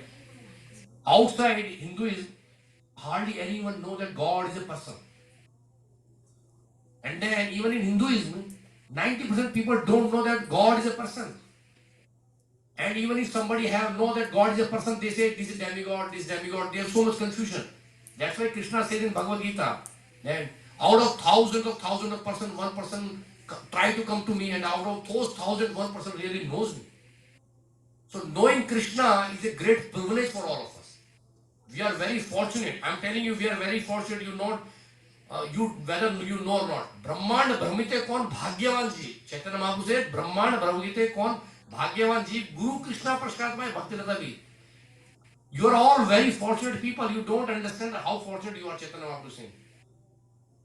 Outside Hinduism, hardly anyone know that God is a person. And then even in Hinduism, 90% people don't know that God is a person. And even if somebody know that God is a person, they say this is demigod, this demigod. There's so much confusion. That's why Krishna says in Bhagavad Gita that out of thousands of persons, one person try to come to me, and out of those thousands, one person really knows me. So knowing Krishna is a great privilege for all of us. We are very fortunate. I'm telling you, we are very fortunate. Whether you know or not. Brahmand Brahmite kon Bhagyavan ji. Chaitanya Mahaprabhu said, Brahmand Brahmite kon Bhagyavan ji. Guru Krishna Prashkatmai Bhakti Ratavi. You are all very fortunate people. You don't understand how fortunate you are, Chaitanya Mahaprabhu saying.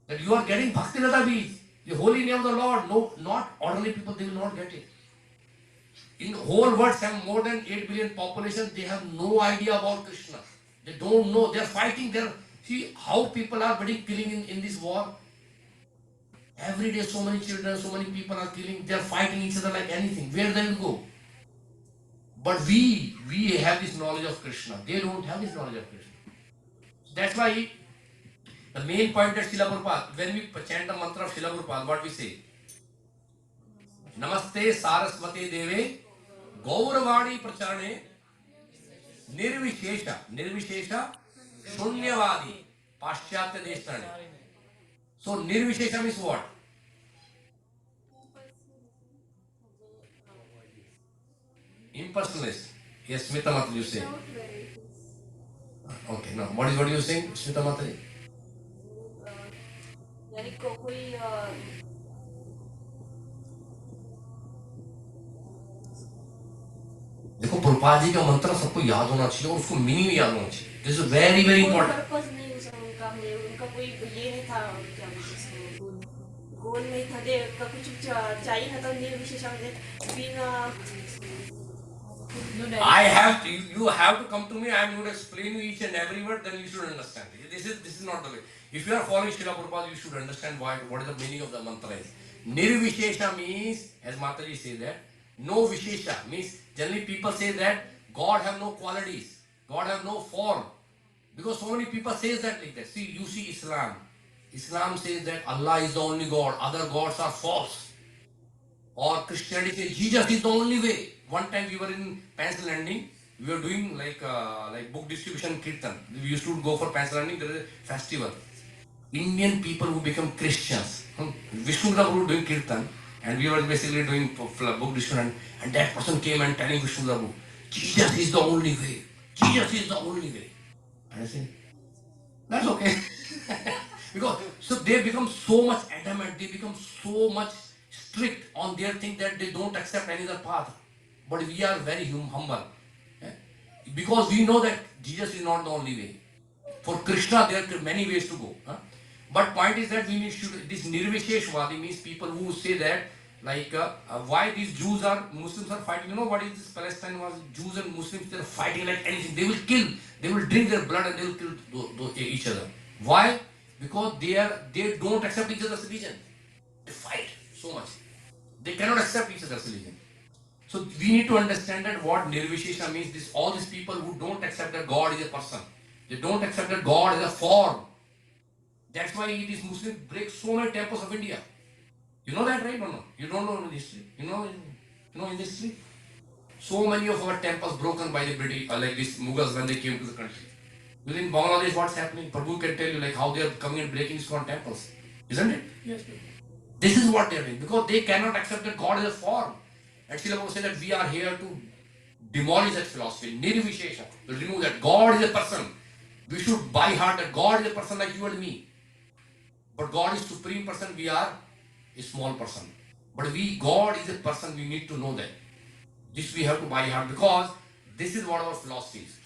That you are getting Bhakti Ratavi. The holy name of the Lord. No, not ordinary people, they will not get it. In the whole world, have more than 8 billion population, they have no idea about Krishna. They don't know. They are fighting. See how people are killing in this war. Every day, so many children, so many people are killing. They are fighting each other like anything. Where they will go? But we have this knowledge of Krishna. They don't have this knowledge of Krishna. That's why the main point that Srila Prabhupada, when we chant the mantra of Srila Prabhupada, what we say? Namaste Saraswate Deve Gauravani Pracharane Nirvishesha Shunyavadi Paschatya Deshrane. So Nirvishesha means what? Impersonalist. Yes, Smita Mataji, you say. Okay, now what are you saying, Smita Mataji? यानी कोई देखो प्रभुपाद जी का मंत्र सबको याद होना चाहिए और उसको मीनिंग याद होना चाहिए. This is very very important. Purpose नहीं उनका कोई ये नहीं था, क्या गोल नहीं था, दे का कुछ चाहिए था तो निर्विशेष बिना. You have to come to me. I am going to explain you each and every word. Then you should understand. This is not the way. If you are following Srila Prabhupada, you should understand what is the meaning of the mantra is. Nirvishesha means, as Mataji says that, no Vishesha means generally people say that God have no qualities, God have no form, because so many people say that like that. See, you see Islam. Islam says that Allah is the only God, other gods are false. Or Christianity says Jesus is the only way. One time we were in Bensalem, we were doing like book distribution kirtan. We used to go for Bensalem. There is a festival. Indian people who become Christians. Vishnu Prabhu doing kirtan, and we were basically doing book distribution. And that person came and telling Vishnu Prabhu, Jesus is the only way. Jesus is the only way. And I said, that's okay. Because so they become so much adamant. They become so much strict on their thing that they don't accept any other path. But we are very humble. eh, Because we know that Jesus is not the only way. For Krishna, there are many ways to go. But point is that we need should this Nirvisheshwadi means people who say that like why these Jews are Muslims are fighting. You know what is this Palestine was Jews and Muslims they're fighting like anything. They will kill. They will drink their blood and they will kill each other. Why? Because they don't accept each other's religion. They fight so much. They cannot accept each other's religion. So we need to understand that what Nirvishesha means. This all these people who don't accept that God is a person. They don't accept that God is a form. That's why these Muslims break so many temples of India. You know that, right? No. You don't know in history. You know in history. So many of our temples broken by the British, like these Mughals when they came to the country. Within Bangladesh, what's happening? Prabhu can tell you like how they are coming and breaking ISKCON temples, isn't it? Yes. This is what they are doing because they cannot accept that God is a form. And Srila Prabhupada said that we are here to demolish that philosophy. Nirvishesha. To remove that. God is a person. We should by heart that God is a person like you and me. But God is supreme person, we are a small person. But God is a person, we need to know that. This we have to by heart because this is what our philosophy is.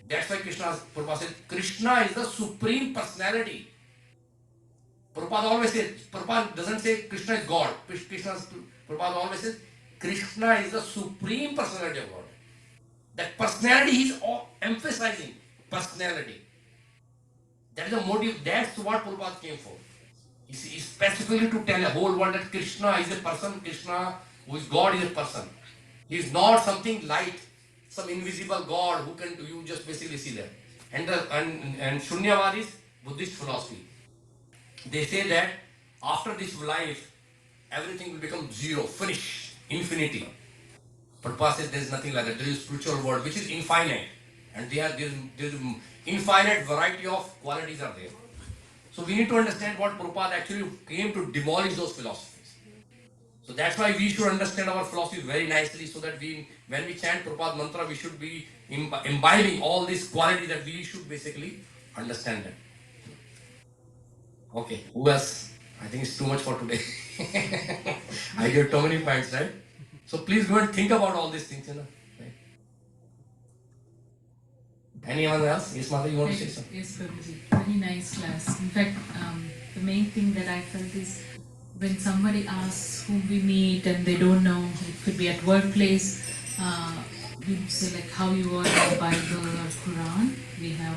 That's why Prabhupada said, Krishna is the supreme personality. Prabhupada always says, Prabhupada doesn't say Krishna is God. Prabhupada always says, Krishna is the supreme personality of God. That personality he is emphasizing. Personality. That is the motive, that's what Prabhupada came for. He specifically to tell the whole world that Krishna is a person, Krishna who is God is a person. He is not something light, some invisible God who can you just basically see that. And Shunyavadis, Buddhist philosophy, they say that after this life, everything will become zero, finish, infinity. But Prabhupada says there is nothing like that. There is spiritual world which is infinite. And there is infinite variety of qualities are there. So we need to understand what Prabhupada actually came to demolish those philosophies. So that's why we should understand our philosophy very nicely so that when we chant Prabhupada mantra, we should be imbibing all these qualities that we should basically understand them. Okay, who else? I think it's too much for today. I gave too many points, right? So please go and think about all these things, right? Anyone else? Yes, Mother, you want to say something? Yes, Prabhuji. Very nice class. In fact, the main thing that I felt is when somebody asks whom we meet and they don't know, it could be at workplace, we say like how you are in the Bible or Quran. We have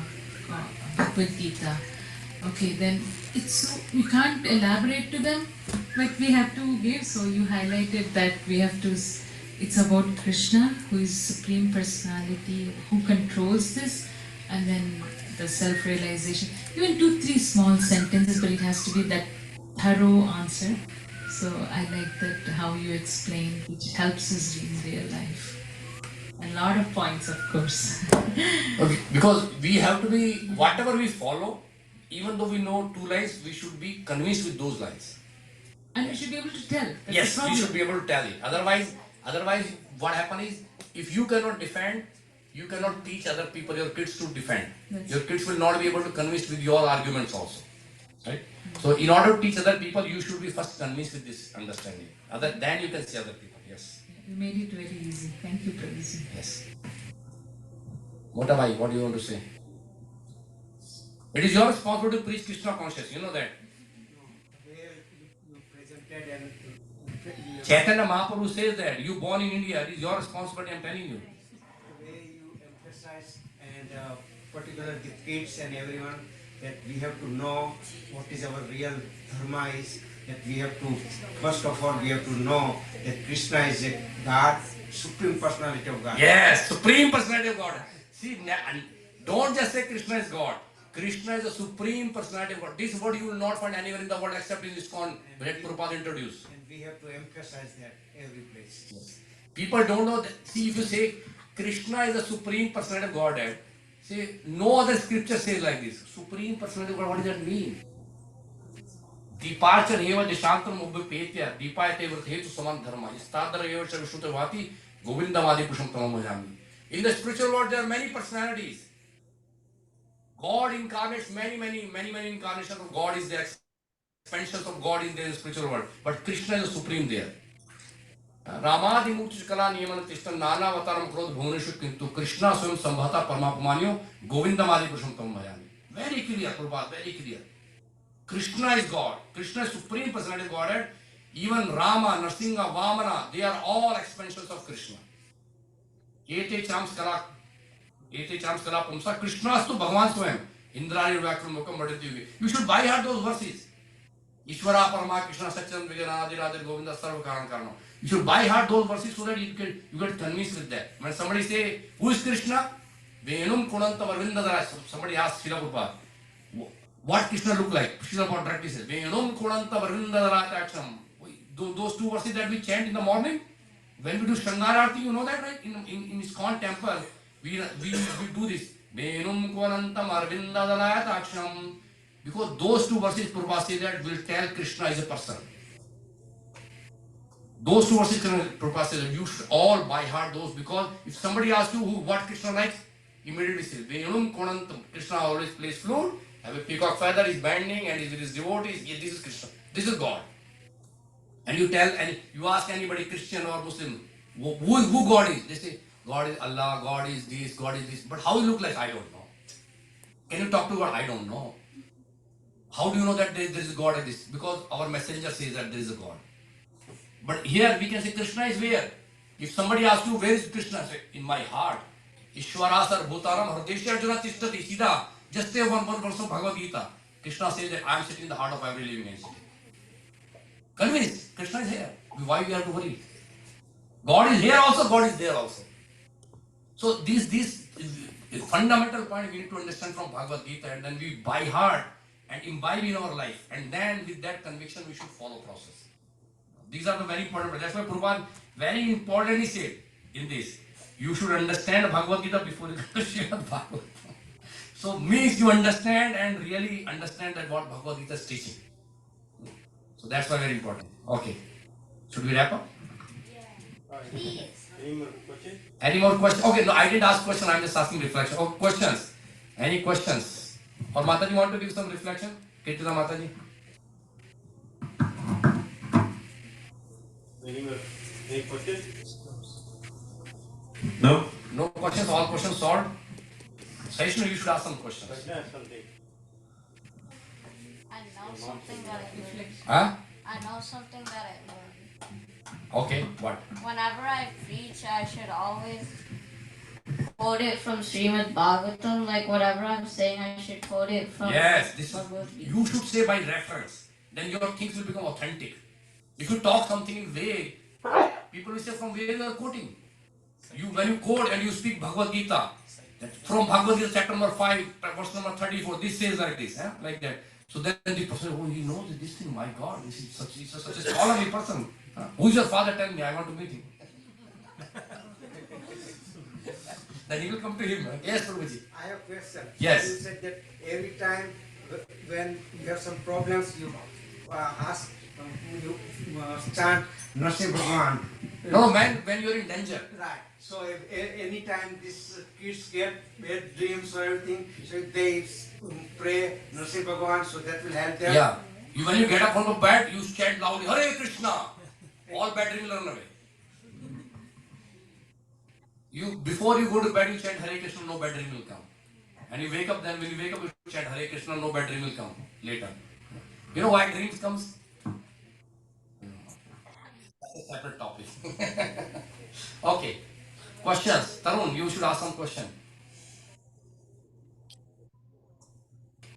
Bhagavad Gita. Okay, then it's so you can't elaborate to them, but we have to give. So you highlighted that we have to. It's about Krishna, who is Supreme Personality, who controls this, and then the self-realization. Even 2-3 small sentences, but it has to be that thorough answer. So I like that how you explain, which helps us in real life. A lot of points, of course. Okay, because we have to be, whatever we follow, even though we know 2 lines, we should be convinced with those lines. And we should be able to tell. That's Yes, the we problem. should be able to tell it. Otherwise, what happens is, if you cannot defend, you cannot teach other people, your kids to defend. Yes. Your kids will not be able to convince with your arguments also. Right? So in order to teach other people, you should be first convinced with this understanding. Then you can see other people. Yes. You made it very easy. Thank you, Prabhuji. Yes. Motabai, what do you want to say? It is your responsibility to preach Krishna consciousness. You know that. Chaitanya Mahaprabhu says that you born in India, it is your responsibility, I am telling you. The way you emphasize and particularly the kids and everyone that we have to know what is our real dharma is, that we have to, first of all, we have to know that Krishna is a God, Supreme Personality of God. Yes, Supreme Personality of God. See, don't just say Krishna is God. Krishna is the Supreme Personality of God. This word you will not find anywhere in the world except in ISKCON that Prabhupada introduced. And we have to emphasize that every place. Yes. People don't know that. See, if you say Krishna is the Supreme Personality of Godhead, say no other scripture says like this. Supreme Personality of God, what does that mean? Departure eva deshantam ubhipetya dipayate vrthetu saman dharma istadara eva shavishutavati govindamadi pusham tamam bhajami. In the spiritual world, there are many personalities. God incarnates many incarnations of God is there, expansions of God in the spiritual world, but Krishna is the supreme there. रामादि मूर्ति कला नियमन तिष्ठन नाना अवतारम क्रोध भुवनेषु किंतु कृष्णा स्वयं संभवतः परमात्मान्यो गोविंदमादि पुरुषम तम भयामि. Very clear, Prabhupada, very clear. Krishna is God. Krishna is supreme personality of Godhead. Even Rama, Narsinga, Vamana, they are all expansions of Krishna. Ete chams kala pumsa Krishna astu Bhagavan swayam. Indrani vyakram mukam vaditi. You should buy her those verses. Ishvara Parama Krishna Satchan Vigana Radha Govinda Sarva Karan Karno. You should buy hard those verses so that you get convinced with that. When somebody say, who is Krishna? Venum Kunanta Varvinda. Somebody asks Srila Prabhupada, what Krishna look like? Srila Prabhupada directly says, Venum Kunanta Varvinda Aksham. Those two verses that we chant in the morning, when we do Shangara Arati, you know that, right? In ISKCON temple, we do this. Venum Kunanta Varvinda Aksham. Because those two verses, Prabhupada says that will tell Krishna is a person. Those two verses, Prabhupada says that you should all by heart those, because if somebody asks you what Krishna likes, immediately say, Venum Konantam. Krishna always plays flute, have a peacock feather, is bending, and is with his devotees. Yeah, this is Krishna. This is God. And you tell, and you ask anybody, Christian or Muslim, who God is? They say, God is Allah, God is this, God is this. But how he look like? I don't know. Can you talk to God? I don't know. How do you know that there is a God like this? Because our messenger says that there is a God. But here we can say Krishna is where? If somebody asks you where is Krishna, say in my heart. Ishvara sar bhutaram hardesha arjuna tishtati sida. Just say one verse of Bhagavad Gita. Krishna says that I am sitting in the heart of every living entity. Convinced, Krishna is here. Why we have to worry? God is here also, God is there also. So this fundamental point we need to understand from Bhagavad Gita, and then we by heart and imbibe in our life, and then with that conviction we should follow process. These are the very important. That's why Prabhupada very importantly said in this, you should understand Bhagavad Gita before you go to Srimad Bhagavatham. So means you understand and really understand that what Bhagavad Gita is teaching. So that's why very important. Okay. Should we wrap up? Please. Any more questions? Okay, no, I didn't ask question. I'm just asking reflection. Oh, questions. Any questions? Or Mataji want to give some reflection? Kirtana Mataji. Any questions? No. No questions. All questions solved. Saishnu, you should ask some questions. I know something that I learned. Huh? I know something that I learned. Okay, what? Whenever I preach, I should always quote it from Srimad Bhagavatam. Like whatever I'm saying, I should quote it from. Yes, this is, you should say by reference. Then your things will become authentic. If you talk something in vague, people will say from where you are quoting. When you quote and you speak Bhagavad Gita, from Bhagavad Gita chapter number 5, verse number 34, this says like this, like that. So then the person, oh, he knows this thing, my God, this is such a scholarly person. Who is your father? Tell me, I want to meet him. Then he will come to him. Yes, Prabhuji. I have a question. Yes. You said that every time when you have some problems, you ask, you chant Narsimha Bhagavan. No, man, when you are in danger. Right. So if anytime these kids get bad dreams or everything, so they pray Narsimha Bhagavan, so that will help them. Yeah. When you get up from the bed, you chant loudly, Hare Krishna. All bad dreams will run away. Before you go to bed, you chant Hare Krishna, no bad dream will come. And you wake up, then when you wake up, you chant Hare Krishna, no bad dream will come later. You know why dreams comes? That's a separate topic. Okay. Questions? Tarun, you should ask some question.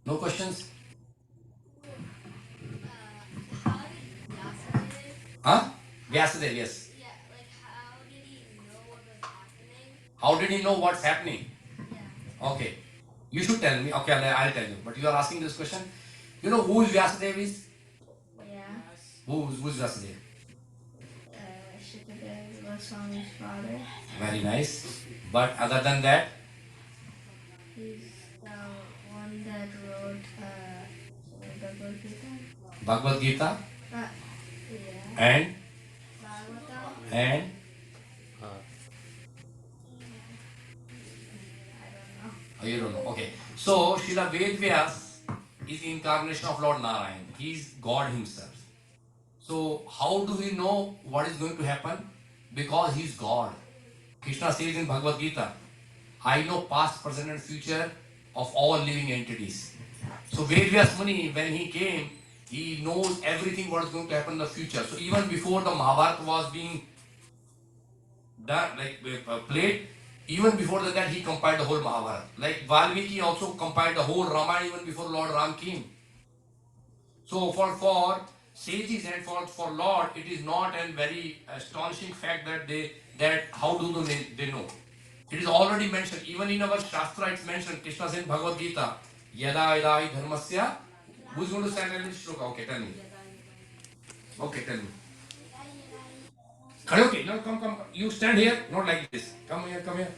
No questions? Huh? Vyasadeva, yes. Yeah, like how did he know what was happening? How did he know what's happening? Yeah. Okay. You should tell me. Okay, I'll tell you. But you are asking this question. You know who Vyasadeva is? Yeah. Who's Vyasadeva? Shukadeva Goswami's father. Very nice. But other than that? He's the one that wrote Bhagavad Gita. Bhagavad Gita? Yeah. And? Bhagavatam. And? I don't know. Oh, you don't know. Okay. So, Srila Vedvyas is the incarnation of Lord Narayan. He is God himself. So how do we know what is going to happen? Because he is God. Krishna says in Bhagavad Gita, I know past, present and future of all living entities. So Vedas Muni, when he came, he knows everything what is going to happen in the future. So even before the Mahabharata was being done, played, even before that he compiled the whole Mahabharata. Like Valmiki also compiled the whole Ramayana even before Lord Ram came. So for sages and for Lord, it is not a very astonishing fact that how do they know? It is already mentioned. Even in our Shastra, it's mentioned. Krishna said in Bhagavad Gita, Yada Yada Dharmasya. Who's going to stand in this shloka? Okay, tell me. Okay, tell me. Okay, now come. You stand here, not like this. Come here. Come here.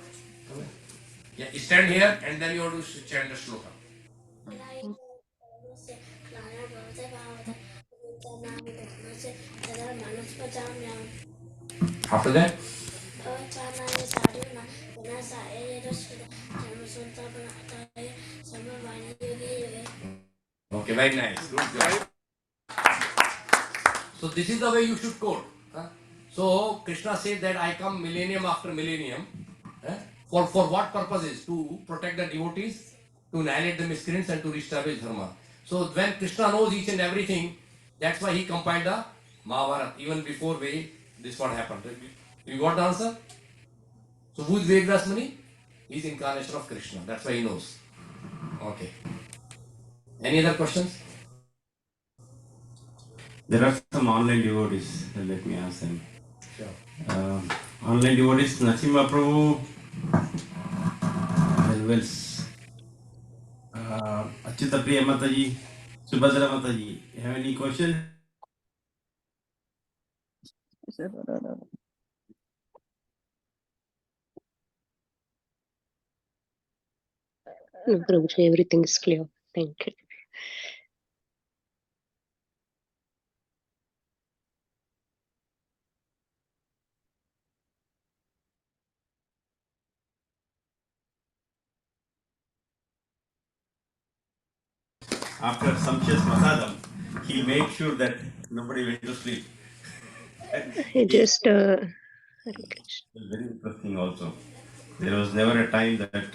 Yeah, you stand here and then you have to chant the shloka. After that? Okay, very nice. Good job. So this is the way you should quote. So Krishna said that I come millennium after millennium. For what purposes? To protect the devotees, to annihilate the miscreants and to reestablish dharma. So when Krishna knows each and everything, that's why he compiled the Mahabharata even before this what happened. You got the answer? So who is Vedas Muni? He is incarnation of Krishna. That's why he knows. Okay. Any other questions? There are some online devotees. Let me ask them. Sure. Online devotees, Nasimha Prabhu, as well as Achyuta Priya Mataji, Subhadra Mataji. You have any questions? No, Prabhuji, everything is clear. Thank you. After sumptuous prasadam, he made sure that nobody went to sleep. He just Very interesting also. There was never a time that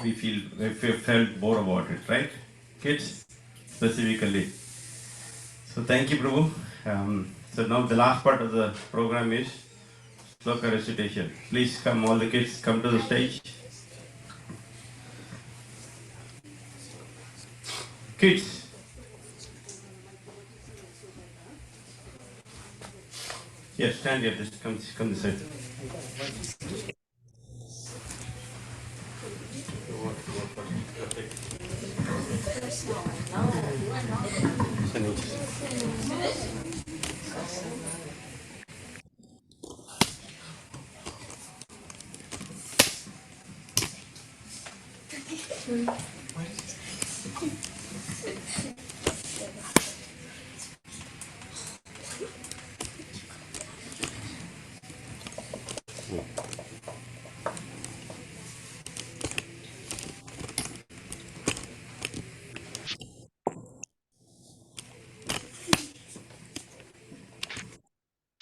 we felt bored about it, right? Kids, specifically. So thank you, Prabhu. So now the last part of the program is sloka recitation. Please come, all the kids, come to the stage. Kids. Yes, stand here. Just come this side.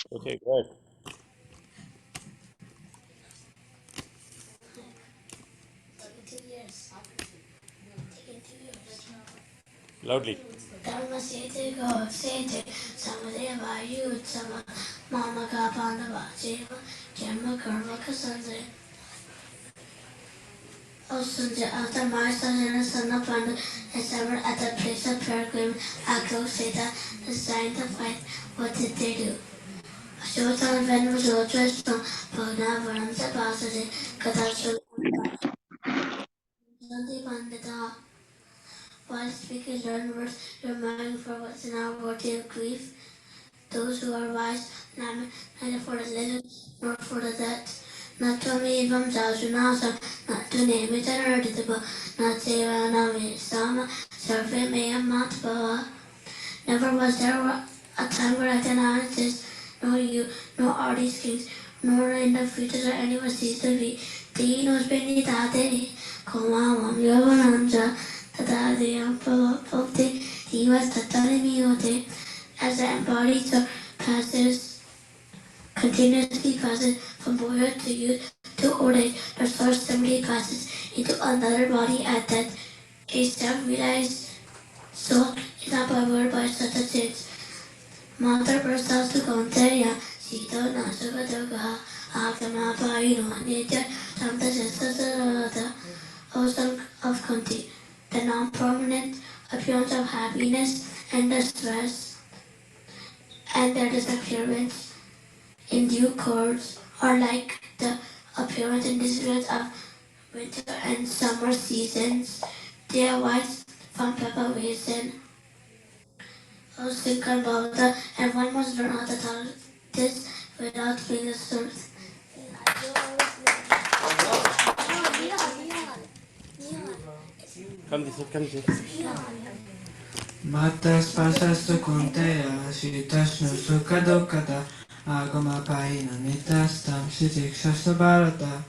Okay, good. Loudly. Dharma Sete Go Sete Samadeva Yutsama Mama Kapandava Jeva Jama Karma Kasanze. Also, after my son and son of Panda is ever at the place of pilgrim, Akko Seta designed to fight. What did they do? Showtime Venom was all dressed on Pona Varams Abasade Katasu Sunday Pandita. While speaking learn words, remind for what's in our worthy of grief. Those who are wise, neither for the living nor for the dead. Not to me from Sajunasa, not to name it and hereditable, not Seva Nami Sama, Survey me and Matbava. Never was there a time where I cannot exist, nor you, nor are these kings, nor in the future shall anyone cease to be. Dinos Benitati, Komawam Yavananja, Tadadiyam Pavapavte, Divas Tatarimiyote, as the embodied soul continuously passes from boyhood to youth to old age, the soul suddenly passes into another body at death. A self-realized soul is not powered by such a state. Matra Prasastu Kaunteya, Sito Nasukatogaha, Agama Paino, Nitya, Tamta Sesasarata, O son of Kunti, the non-permanent appearance of happiness and distress, and their disappearance in due course are like the appearance and disappearance of winter and summer seasons. They arise from preparation of Sikhan Bhavata, and one must learn how to tell this without being disturbed. Matas pasastu kunteya, shitashnu sukadokata, agama paina nitastam, shitikshasta bharata.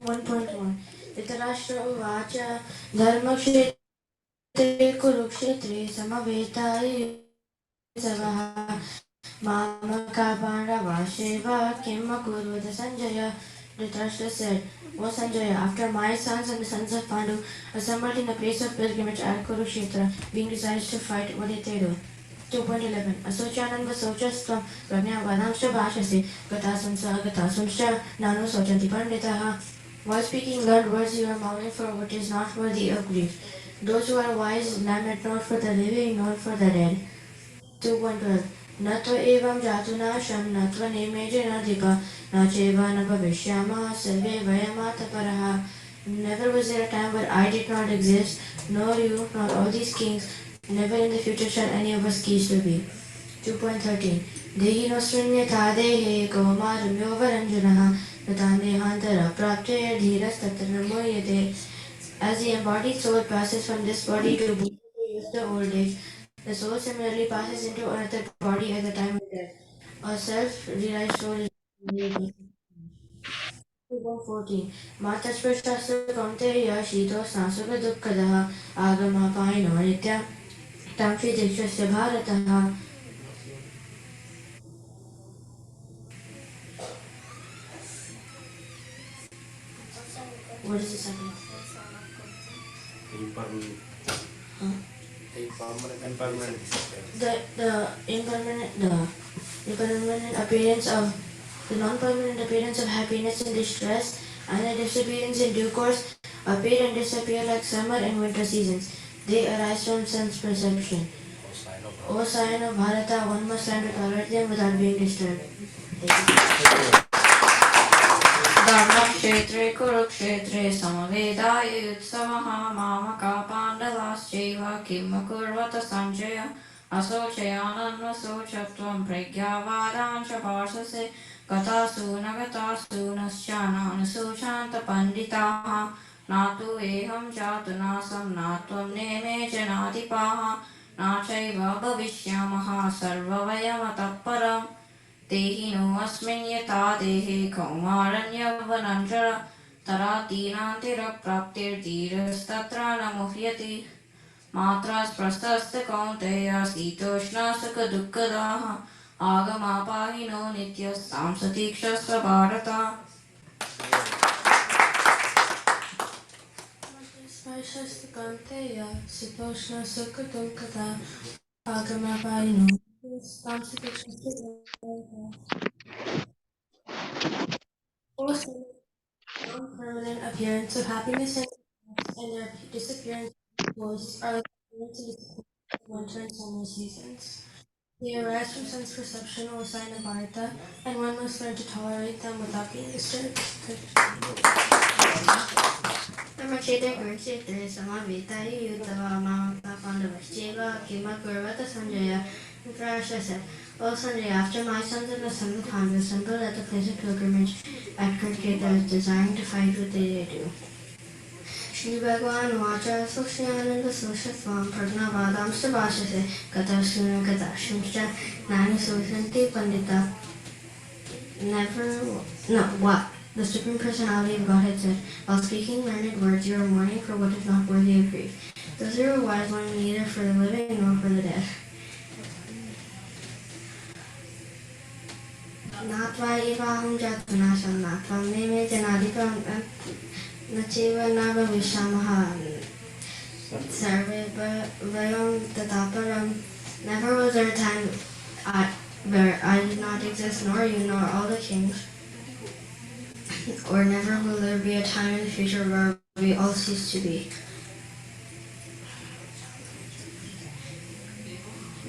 1.1 Dhritarashtra Uvacha Dharmakshetre Kurukshetre Samavetai Savaha Mamaka Pandavasheva Kim Akurvada Sanjaya. Dhritarashtra said, O Sanjaya, after my sons and the sons of Pandu assembled in the place of pilgrimage at Kurukshetra, being desirous to fight, what did they do? 2.11 Asochanam Vasochas from Pragna Vadamsha Bhashasi Gatasumsa Gatasumsha Nanu Sochanti Panditaha. While speaking learned words, you are mourning for what is not worthy of grief. Those who are wise lament not for the living, nor for the dead. 2.12 Natva evam jatunasham natva nemejena dhipa nacheva na bhavishyama sarve vayamata paraha. Never was there a time where I did not exist, nor you, nor all these kings. Never in the future shall any of us cease to be. 2.13 Dehi nosrinyatha dehe kaumaramyo varanjanaha natandehantara prapte dhiras tatra namoyate. As the embodied soul passes from this body to youth to old age, the soul similarly passes into another body at the time of death. A self-realized soul is 2.14 Mataspashasya Kaunteya Shito Sansuka Dukkadaha Agama Paino Nitya Tamshi Dikshasya Bharataha. What is the second? Impermanent. Huh? Impermanent. The impermanent appearance of the non-permanent appearance of happiness and distress, and their disappearance in due course appear and disappear like summer and winter seasons. They arise from sense perception. O sign of Bharata, one must learn to tolerate them without being disturbed. Dharmakshetre Kurukshetre Samavedaya Yutsavaha Mamaka Pandavascheva Kim Kurvata Sanjaya Asochayananva Sochatvam Pragyavadancha Parsase Gatasuna Gatasuna Suchanta Panditaha Natu Eham Jatunasam Natvam Neme Janadipaha Nachaiva Bhavishyamaha Sarvavayamataparam Tehino asmin yatha dehe kaumaranyavvananjara taratinantira praptir dhirastatra namuhyati matras prastasta kaunteya sitoshna sukha dukkadaha agamapahino nitya samsatikshasva bharata. Spashasta Kanteya Sitoshna Sukha Dukkata Agamapaino non-permanent appearance of happiness and their disappearance are like appearance and disappearance of winter and summer seasons. They arise from sense perception or sign of Bharata, and one must learn to tolerate them without being disturbed. Ramcharan Kurukshetra Samavetari Yuddhava Mamaka Pandavascheva Kima Kurvata Sanjaya. Dhritarashtra said, O Sanjaya, after my sons and the sons of Pandu assembled at the place of pilgrimage at Kurukshetra, desiring to fight, what did they do? Shri Bhagavan Vacha Sushyananda Sushatvam Pragnavadam Sabhashase Katasuna Katashumsha Nani Sushanti Pandita. Never, no, what? The Supreme Personality of Godhead said, while speaking learned words, you are mourning for what is not worthy of grief. Those who are wise mourn neither for the living nor for the dead. Natva evaham jatunasham natvam neme janadikam nacheva nava vishamaha sarve vayam tataparam. Never was there a time where I did not exist, nor you, nor all the kings, or never will there be a time in the future where we all cease to be.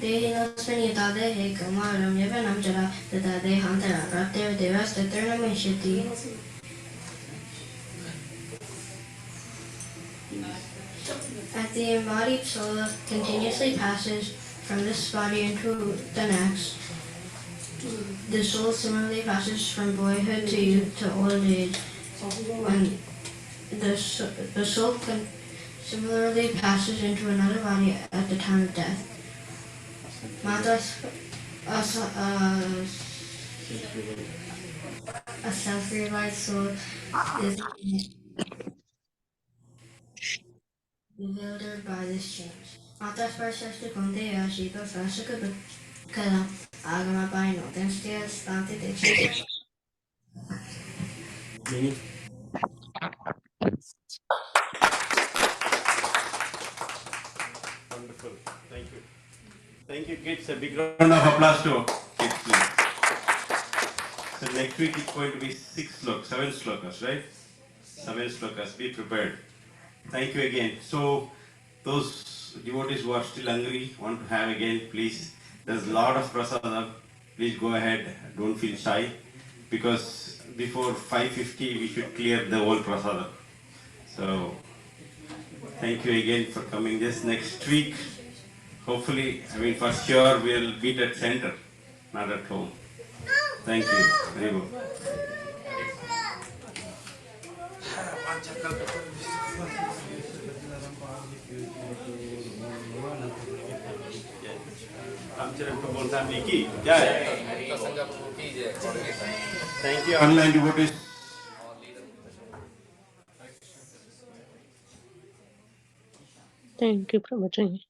Dehinosmeni tadehe kumaram yavanam jara tadehantara raptir devas taturnamishiti. As the embodied soul continuously passes from this body into the next, the soul similarly passes from boyhood to youth to old age. When the soul similarly passes into another body at the time of death. A self-realized soul is bewildered by this change. Matas parsashtu konteya shito sashaka kala agama paino tenstia stanti tekshita. Wonderful. Thank you. Thank you, kids. A big round of applause to kids, please. So next week it's going to be 7 slokas, right? 7 slokas. Be prepared. Thank you again. So those devotees who are still hungry, want to have again, please. There's a lot of prasadam. Please go ahead. Don't feel shy, because before 5:50 we should clear the whole prasadam. So thank you again for coming this next week. Hopefully, for sure we'll meet at center, not at home. Thank you. Very good. Ramcharan Prabhu family ki jai. Thank you, online devotees. Thank you, Prabhuji.